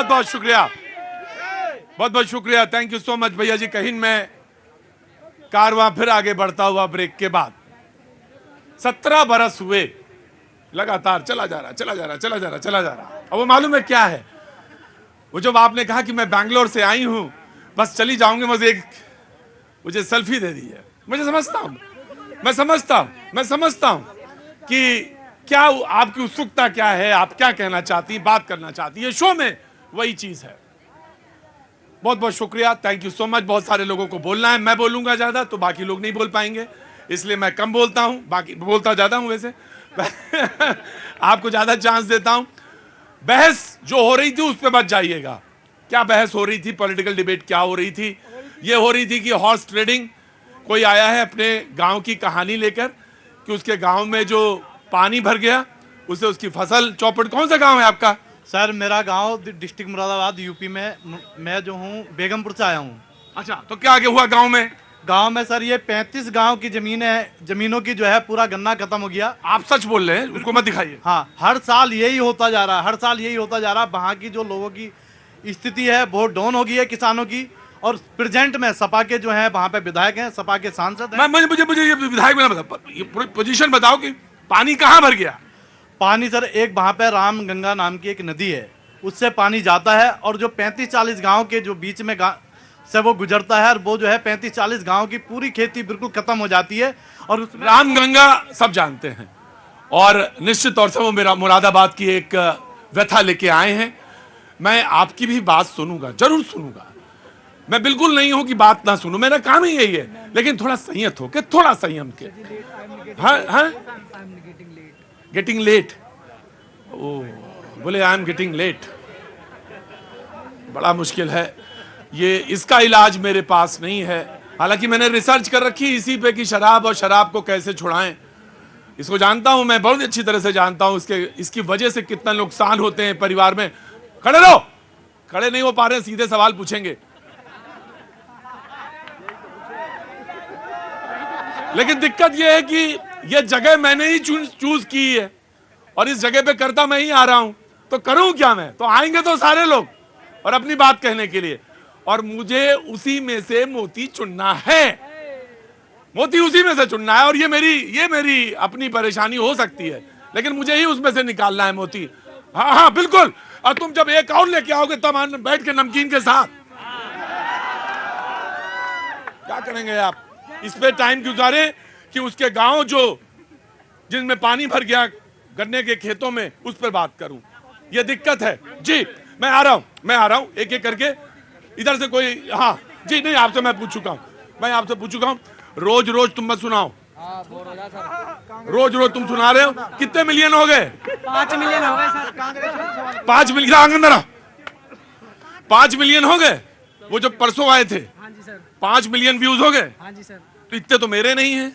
बहुत शुक्रिया, बहुत बहुत शुक्रिया, थैंक यू सो मच भैया जी। कहीं मैं कारवां फिर आगे बढ़ता हुआ ब्रेक के बाद 17 बरस हुए लगातार चला जा रहा। अब वो मालूम है क्या है, वो जब आपने कहा कि मैं बैंगलोर से आई हूं, बस चली जाऊंगी, मुझे सेल्फी दे दी है। मैं समझता हूं कि क्या आपकी उत्सुकता क्या है, आप क्या कहना चाहती, बात करना चाहती है। शो में वही चीज है, बहुत बहुत शुक्रिया, थैंक यू सो मच। बहुत सारे लोगों को बोलना है, मैं बोलूंगा ज्यादा तो बाकी लोग नहीं बोल पाएंगे, इसलिए मैं कम बोलता हूं, बाकी बोलता ज्यादा हूं वैसे आपको ज्यादा चांस देता हूं। बहस जो हो रही थी उस पर मत जाइएगा। क्या बहस हो रही थी, पॉलिटिकल डिबेट क्या हो रही थी? ये हो रही थी कि हॉर्स ट्रेडिंग, कोई आया है अपने गांव की कहानी लेकर कि उसके गांव में जो पानी भर गया उसे उसकी फसल चौपट। कौन सा गांव है आपका? सर मेरा गांव डिस्ट्रिक्ट मुरादाबाद यूपी में, मैं जो हूँ बेगमपुर से आया हूँ। अच्छा, तो क्या आगे हुआ गांव में? गांव में सर ये 35 गांव की जमीन है, जमीनों की जो है पूरा गन्ना खत्म हो गया। आप सच बोल रहे हैं, उसको मत दिखाइए। हाँ, हर साल यही होता जा रहा है, हर साल यही होता जा रहा है। वहाँ की जो लोगों की स्थिति है बहुत डाउन हो गई है किसानों की। और प्रेजेंट में सपा के जो है वहाँ पे विधायक हैं, सपा के सांसद हैं। मुझे ये विधायक में बता, ये पोजीशन बताओ कि पानी कहाँ भर गया? पानी सर एक वहाँ पे राम गंगा नाम की एक नदी है, उससे पानी जाता है और जो 35-40 गांव के जो बीच में से वो गुजरता है, और वो जो है 35-40 गांव की पूरी खेती बिल्कुल खत्म हो जाती है। और राम गंगा सब जानते हैं और निश्चित तौर से वो मेरा मुरादाबाद की एक व्यथा लेके आए हैं। मैं आपकी भी बात सुनूंगा, जरूर सुनूंगा। मैं बिल्कुल नहीं हूं कि बात ना सुनूं, मेरा काम ही यही है, लेकिन थोड़ा संयत हो के, थोड़ा संयम के। हाँ, गेटिंग लेट। ओ बोले आई एम गेटिंग लेट, बड़ा मुश्किल है ये। इसका इलाज मेरे पास नहीं है। हालांकि मैंने रिसर्च कर रखी इसी पे कि शराब और शराब को कैसे छुड़ाएं। इसको जानता हूं मैं, बहुत अच्छी तरह से जानता हूं इसकी वजह से कितना नुकसान होते हैं परिवार में। खड़े रहो, खड़े नहीं हो पा रहे, सीधे सवाल पूछेंगे। लेकिन दिक्कत यह है कि यह जगह मैंने ही चूज की है और इस जगह पे करता मैं ही आ रहा हूं, तो करूं क्या मैं? तो आएंगे तो सारे लोग और अपनी बात कहने के लिए, और मुझे उसी में से मोती चुनना है, मोती उसी में से चुनना है। और ये मेरी अपनी परेशानी हो सकती है, लेकिन मुझे ही उसमें से निकालना है मोती। हाँ हाँ बिल्कुल। और तुम जब एक और लेके आओगे तब बैठ के नमकीन के साथ क्या करेंगे आप? इस पे टाइम गुजारे कि उसके गांव जो जिनमें पानी भर गया गन्ने के खेतों में, उस पर बात करूं। यह दिक्कत है जी। मैं आ रहा हूं एक एक करके। इधर से कोई? हाँ जी, नहीं आपसे मैं पूछ चुका हूं। रोज रोज तुम मत सुनाओ, रोज रोज तुम सुना रहे हो। कितने मिलियन हो गए? 5 मिलियन हो गए सर कांग्रेस। 5 मिलियन? 5 मिलियन हो गए वो जो परसों आए थे? हाँ जी सर। 5 मिलियन व्यूज हो गए? हाँ जी सर। तो इतने तो मेरे नहीं हैं।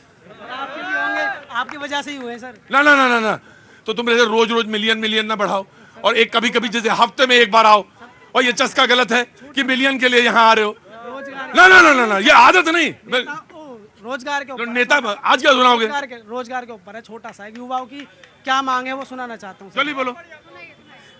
आपके भी होंगे, आपकी वजह से ही हुए सर। ना ना ना ना ना, तो तुम रोज रोज मिलियन ना बढ़ाओ, और एक कभी कभी जैसे हफ्ते में एक बार आओ। और ये चस्का गलत है कि मिलियन के लिए यहाँ आ रहे हो। ना ना ना ना ना, ये आदत नहीं। रोजगार के ऊपर नेता आज क्या सुनाओगे? रोजगार के ऊपर है, छोटा सा युवाओं की क्या मांग है वो सुनाना चाहता हूँ। चलिए बोलो।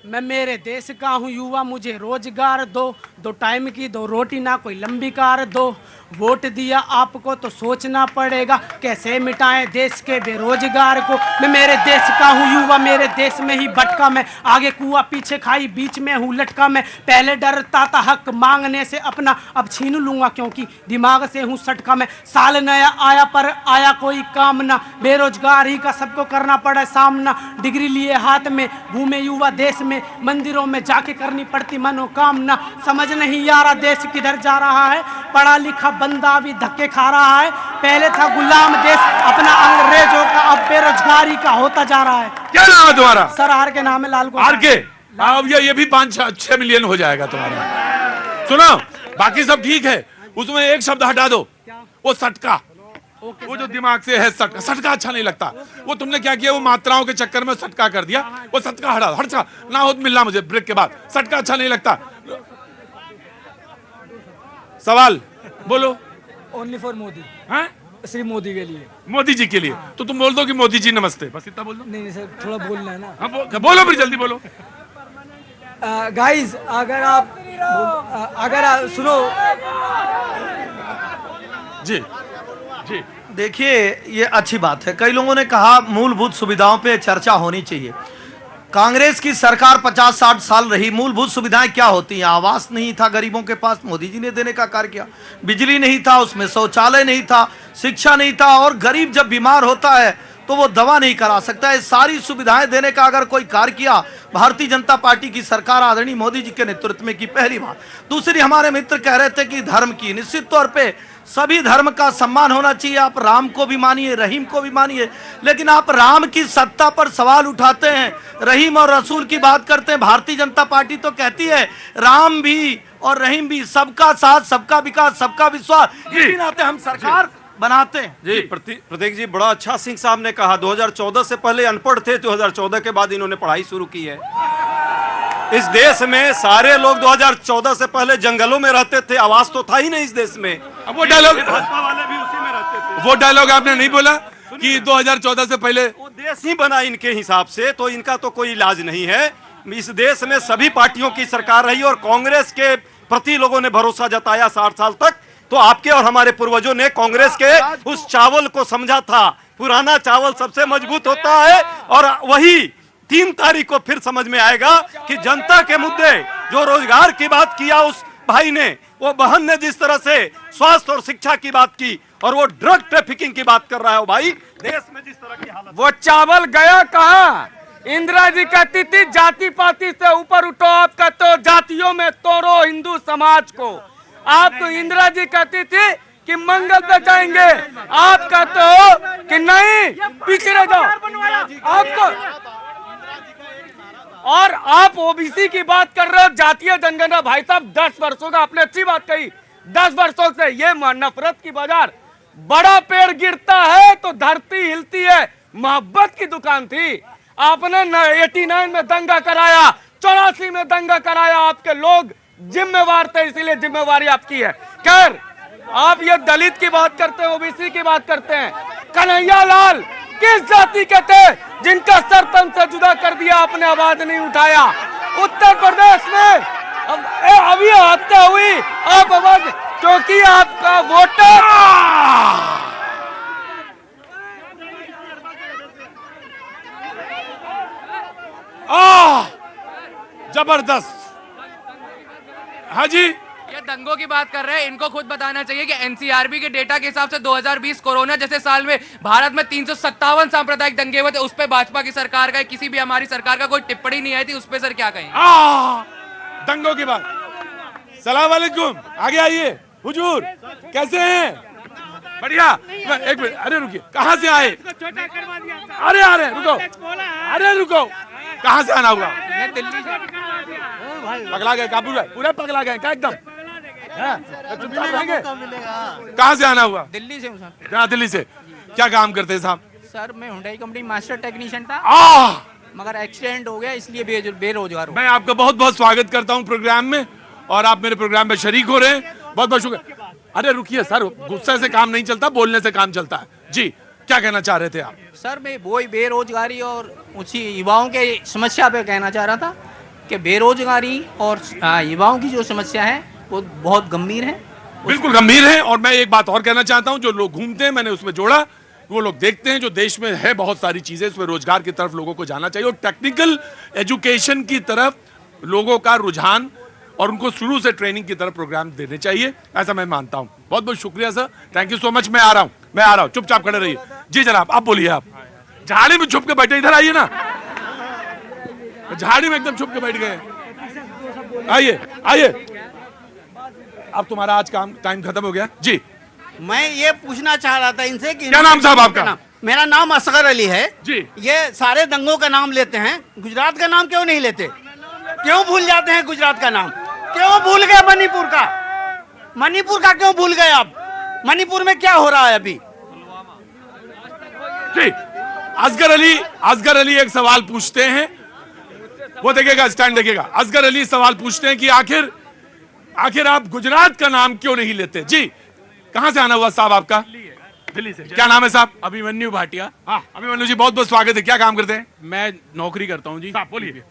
मैं मेरे देश का हूँ युवा, मुझे रोजगार दो, 2 टाइम की 2 रोटी, ना कोई लंबी कार दो। वोट दिया आपको तो सोचना पड़ेगा कैसे मिटाएं देश के बेरोजगार को। मैं मेरे देश का हूँ युवा, मेरे देश में ही भटका मैं, आगे कुआ पीछे खाई बीच में हूँ लटका मैं। पहले डरता था हक मांगने से अपना, अब छीन लूंगा क्योंकि दिमाग से हूँ सटका मैं। साल नया आया पर आया कोई काम ना, बेरोजगारी का सबको करना पड़ा सामना। डिग्री लिए हाथ में घूमे युवा देश में, मंदिरों में जाके करनी पड़ती मनोकामना। समझ नहीं आ रहा देश किधर जा रहा है, पढ़ा लिखा बंदा भी धक्के खा रहा है। पहले था गुलाम देश अपना अंग्रेजों का, अब बेरोजगारी का होता जा रहा है। क्या नाम है तुम्हारा? सर आर के नाम है, लाल को आर के। अब ये भी 5-6 मिलियन हो जाएगा तुम्हारा। सुनो, बाकी सब ठीक है, उसमें एक शब्द हटा दो, वो सटका। वो जो दिमाग से है सटका अच्छा नहीं लगता। वो तुमने क्या किया, वो मात्राओं के चक्कर में सटका कर दिया। वो सटका हटा ना हो मिलना मुझे ब्रेक के बाद। सटका अच्छा नहीं लगता। सवाल बोलो। Only for Modi. हाँ? श्री मोदी के लिए, मोदी जी के लिए। तो तुम बोल दो कि मोदी जी नमस्ते, बस इतना बोल दो। नहीं सर, थोड़ा बोलना है ना। हाँ बोलो फिर, जल्दी बोलो। गाइस अगर आप सुनो जी जी। देखिए ये अच्छी बात है, कई लोगों ने कहा मूलभूत सुविधाओं पे चर्चा होनी चाहिए। कांग्रेस की सरकार 50-60 साल रही, मूलभूत सुविधाएं क्या होती हैं? आवास नहीं था गरीबों के पास, मोदी जी ने देने का कार्य किया। बिजली नहीं था, उसमें शौचालय नहीं था, शिक्षा नहीं था। और गरीब जब बीमार होता है तो वो दवा नहीं करा सकता है। सारी सुविधाएं देने का अगर कोई कार्य किया भारतीय जनता पार्टी की सरकार आदरणीय मोदी जी के नेतृत्व में की, पहली बात। दूसरी, हमारे मित्र कह रहे थे कि धर्म की, निश्चित तौर पे सभी धर्म का सम्मान होना चाहिए। आप राम को भी मानिए, रहीम को भी मानिए, लेकिन आप राम की सत्ता पर सवाल उठाते हैं, रहीम और रसूल की बात करते हैं। भारतीय जनता पार्टी तो कहती है राम भी और रहीम भी, सबका साथ, सबका विकास, सबका विश्वास, इसी नाते हम सरकार बनाते हैं। जी प्रतीक जी, बड़ा अच्छा सिंह साहब ने कहा 2014 से पहले अनपढ़ थे, 2014 के बाद इन्होंने पढ़ाई शुरू की है। इस देश में सारे लोग 2014 से पहले जंगलों में रहते थे, आवाज तो था ही नहीं इस देश में। अब वो डायलॉग, भाजपा वाले भी उसी में रहते थे। वो डायलॉग आपने नहीं बोला कि 2014 से पहले वो देश ही बना इनके हिसाब से, तो इनका तो कोई इलाज नहीं है। इस देश में सभी पार्टियों की सरकार रही और कांग्रेस के प्रति लोगों ने भरोसा जताया 60 साल तक। तो आपके और हमारे पूर्वजों ने कांग्रेस के उस चावल को समझा था, पुराना चावल सबसे मजबूत होता है, और वही 3 तारीख को फिर समझ में आएगा कि जनता के मुद्दे, जो रोजगार की बात किया उस भाई ने, वो बहन ने जिस तरह से स्वास्थ्य और शिक्षा की बात की, और वो ड्रग ट्रैफिकिंग की बात कर रहा है वो भाई, देश में जिस तरह की हालत, वो चावल गया कहाँ? इंदिरा जी कहती थी जाति पाति से ऊपर उठो, आप कहते हो जातियों में तोड़ो हिंदू समाज को। आप तो इंदिरा जी कहती थी कि मंगल पे जाएंगे, आप कहते हो कि नहीं पीछे रह जाओ। आपको और आप ओबीसी की बात कर रहे हो, जातीय जनगणना। भाई साहब 10 वर्षों का, आपने अच्छी बात कही, 10 वर्षों से ये नफरत की बाजार। बड़ा पेड़ गिरता है तो धरती हिलती है, मोहब्बत की दुकान थी। आपने 89 में दंगा कराया, 84 में दंगा कराया, आपके लोग जिम्मेवार थे, इसीलिए जिम्मेवारी आपकी है। खैर, आप ये दलित की बात करते हैं, ओबीसी की बात करते हैं। कन्हैया लाल किस जाति के थे जिनका सर तन से जुदा कर दिया, आपने आवाज नहीं उठाया? उत्तर प्रदेश में अभी हत्या हुई, आप आवाज, क्योंकि आपका वोटर जबरदस्त। हाँ जी, ये दंगों की बात कर रहे हैं, इनको खुद बताना चाहिए कि एनसीआरबी के डेटा के हिसाब से 2020 कोरोना जैसे साल में भारत में 357 सांप्रदायिक दंगे हुए थे। उस पे भाजपा की सरकार का, किसी भी हमारी सरकार का कोई टिप्पणी नहीं आई थी, उस पे सर क्या कहें? दंगों की बात। सलाम वालेकुम, आगे आइए। हुजूर कैसे हैं? बढ़िया। एक मिनट, अरे रुकिए, कहाँ से आए? अरे रुको, अरे रुको, कहाँ से आना हुआ? दिल्ली से। पगला गए, काबू गए, पूरे पगला गए क्या एकदम? कहाँ से आना हुआ? दिल्ली से हूँ सर। हाँ, दिल्ली से। क्या काम करते हैं साहब? सर मैं हुंडई कंपनी मास्टर टेक्नीशियन था, मगर एक्सीडेंट हो गया, इसलिए बेरोजगार हूँ। मैं आपका बहुत बहुत स्वागत करता हूँ प्रोग्राम में, और आप मेरे प्रोग्राम में शरीक हो रहे हैं, बहुत बहुत शुक्रिया। अरे रुकिए सर, गुस्से से काम नहीं चलता, बोलने से काम चलता है। जी, क्या कहना चाह रहे थे आप? सर मैं वही बेरोजगारी और उसी युवाओं के समस्या पे कहना चाह रहा था कि बेरोजगारी और युवाओं की जो समस्या है वो बहुत गंभीर है। बिल्कुल गंभीर है। और मैं एक बात और कहना चाहता हूं, जो लोग घूमते हैं, मैंने उसमें जोड़ा, वो लोग देखते हैं जो देश में है बहुत सारी चीजें, उसमें रोजगार की तरफ लोगों को जाना चाहिए, और टेक्निकल एजुकेशन की तरफ लोगों का रुझान, और उनको शुरू से ट्रेनिंग की तरफ प्रोग्राम देने चाहिए, ऐसा मैं मानता हूं। बहुत बहुत शुक्रिया sir, thank you so much. मैं आ रहा हूं, चुपचाप खड़े रहिए। जी जनाब, आप बोलिए। आप झाड़ी में छुप के बैठे, इधर आइए ना, झाड़ी में एकदम छुप के बैठ गए। आइए। अब तुम्हारा आज काम टाइम खत्म हो गया। जी, मैं ये पूछना चाह रहा था इनसे कि क्या नाम साहब आपका? मेरा नाम असगर अली है जी। ये सारे दंगों का नाम लेते हैं, गुजरात का नाम क्यों नहीं लेते? क्यों भूल जाते हैं गुजरात का नाम? क्यों भूल गए मणिपुर का? मणिपुर का क्यों भूल गए आप? मणिपुर में क्या हो रहा है अभी? जी, असगर अली एक सवाल पूछते हैं, वो देखेगा, स्टैंड देखेगा। असगर अली सवाल पूछते हैं कि आखिर आप गुजरात का नाम क्यों नहीं लेते? जी, कहां से आना हुआ साहब आपका? दिल्ली से। क्या नाम है साहब? अभिमन्यु भाटिया। हाँ, अभिमन्यु जी, बहुत बहुत स्वागत है। क्या काम करते हैं? मैं नौकरी करता हूँ जी। बोलिए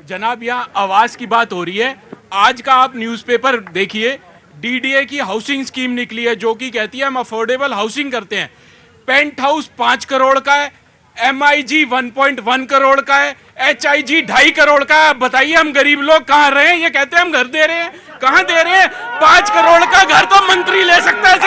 जनाब, यहाँ आवास की बात हो रही है। आज का आप न्यूज़पेपर देखिए, डीडीए की हाउसिंग स्कीम निकली है, जो कि कहती है हम अफोर्डेबल हाउसिंग करते हैं। पेंट हाउस 5 करोड़ का है, MIG 1.1 करोड़ का है, HIG 2.5 करोड़ का है। बताइए हम गरीब लोग कहाँ रहे हैं? ये कहते हैं हम घर दे रहे हैं, कहाँ दे रहे हैं? 5 करोड़ का घर तो मंत्री ले सकता है।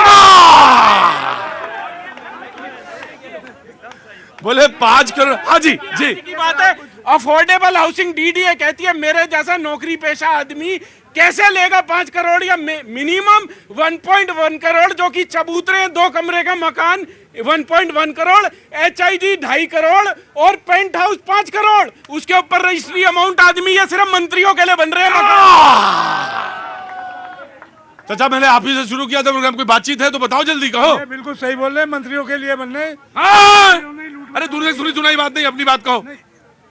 बोले 5 करोड़। हाँ जी जी की बात है। अफोर्डेबल हाउसिंग डीडीए कहती है मेरे जैसा नौकरी पेशा आदमी कैसे लेगा 5 करोड़ या मिनिमम 1.1 करोड़, जो कि चबूतरे 2 कमरे का मकान 1.1 करोड़, HID 2.5 करोड़ और पेंट हाउस 5 करोड़, उसके ऊपर रजिस्ट्री अमाउंट आदमी ये सिर्फ मंत्रियों के लिए बन रहे हैं। चाचा मैंने आप ही से शुरू किया था प्रोग्राम, कोई बातचीत है तो बताओ जल्दी कहो। बिल्कुल सही बोल रहे हैं, मंत्रियों के लिए बनने। अरे दूर से सुनी सुनाई बात नहीं, अपनी बात कहो।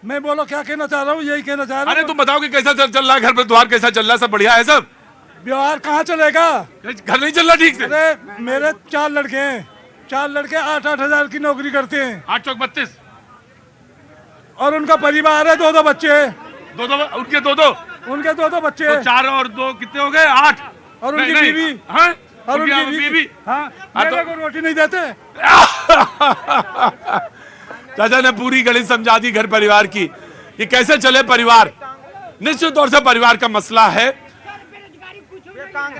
मैं बोलो क्या कहना चाह रहा हूँ, यही कहना चाह रहा हूँ। अरे तुम बताओ कि कैसा चल रहा है, घर पर द्वार कैसा चल रहा है, सब बढ़िया है सब? व्यवहार कहाँ चलेगा, घर नहीं चल रहा ठीक से। अरे मेरे 4 लड़के हैं, 4 लड़के 8-8 हजार की नौकरी करते हैं। 8 चौक 32 और उनका परिवार है, 2-2 बच्चे हैं। उनके 2-2 बच्चे हैं। 4 और 2 कितने हो गए? 8। और उनकी बीवी। हाँ? और उनकी बीवी। हाँ, मेरे को रोटी नहीं देते। चाचा ने पूरी गणित समझा दी घर परिवार की कि कैसे चले परिवार। निश्चित तौर से परिवार का मसला है।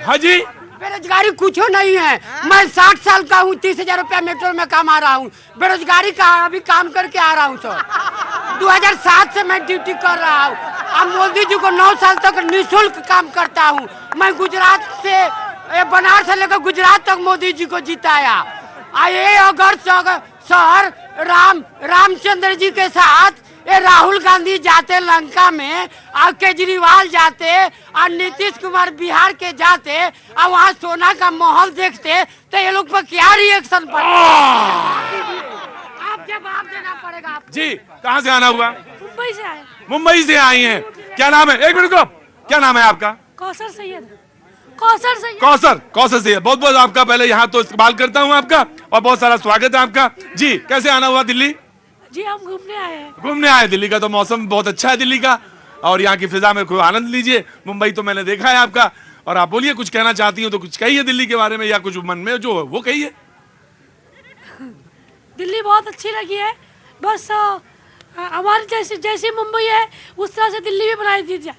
हाँ जी, बेरोजगारी कुछ नहीं है। मैं 60 साल का हूँ, 30,000 रुपया मेट्रो में कमा रहा हूँ। बेरोजगारी का अभी काम करके आ रहा हूँ सर। 2007 से मैं ड्यूटी कर रहा हूँ। अब मोदी जी को 9 साल तक निःशुल्क काम करता हूँ। मैं गुजरात से, बनारस से लेकर गुजरात तक मोदी जी को जिताया। आए अगर सर रामचंद्र जी के साथ ये राहुल गांधी जाते लंका में, और केजरीवाल जाते, और नीतीश कुमार बिहार के जाते, और वहाँ सोना का महल देखते, तो ये लोग पर क्या रिएक्शन पड़ेगा? आप जवाब देना पड़ेगा आपको। जी कहाँ से आना हुआ? मुंबई से आए। मुंबई से आई हैं। क्या नाम है? एक मिनट को, क्या नाम है आपका? कौसर सैयद। कौसर सैयद। कौसर सैयद। बहुत बहुत आपका पहले यहाँ तो इस्तेमाल करता हूँ आपका, और बहुत सारा स्वागत है आपका। जी कैसे आना हुआ दिल्ली? जी हम घूमने आए हैं। घूमने आए। दिल्ली का तो मौसम बहुत अच्छा है दिल्ली का, और यहाँ की फिजा में खूब आनंद लीजिए। मुंबई तो मैंने देखा है आपका, और आप बोलिए कुछ कहना चाहती हो तो कुछ कहिए दिल्ली के बारे में, या कुछ मन में जो वो कहिए। दिल्ली बहुत अच्छी लगी है, बस हमारी जैसी मुंबई है उस तरह से दिल्ली भी बनाई दी जाए।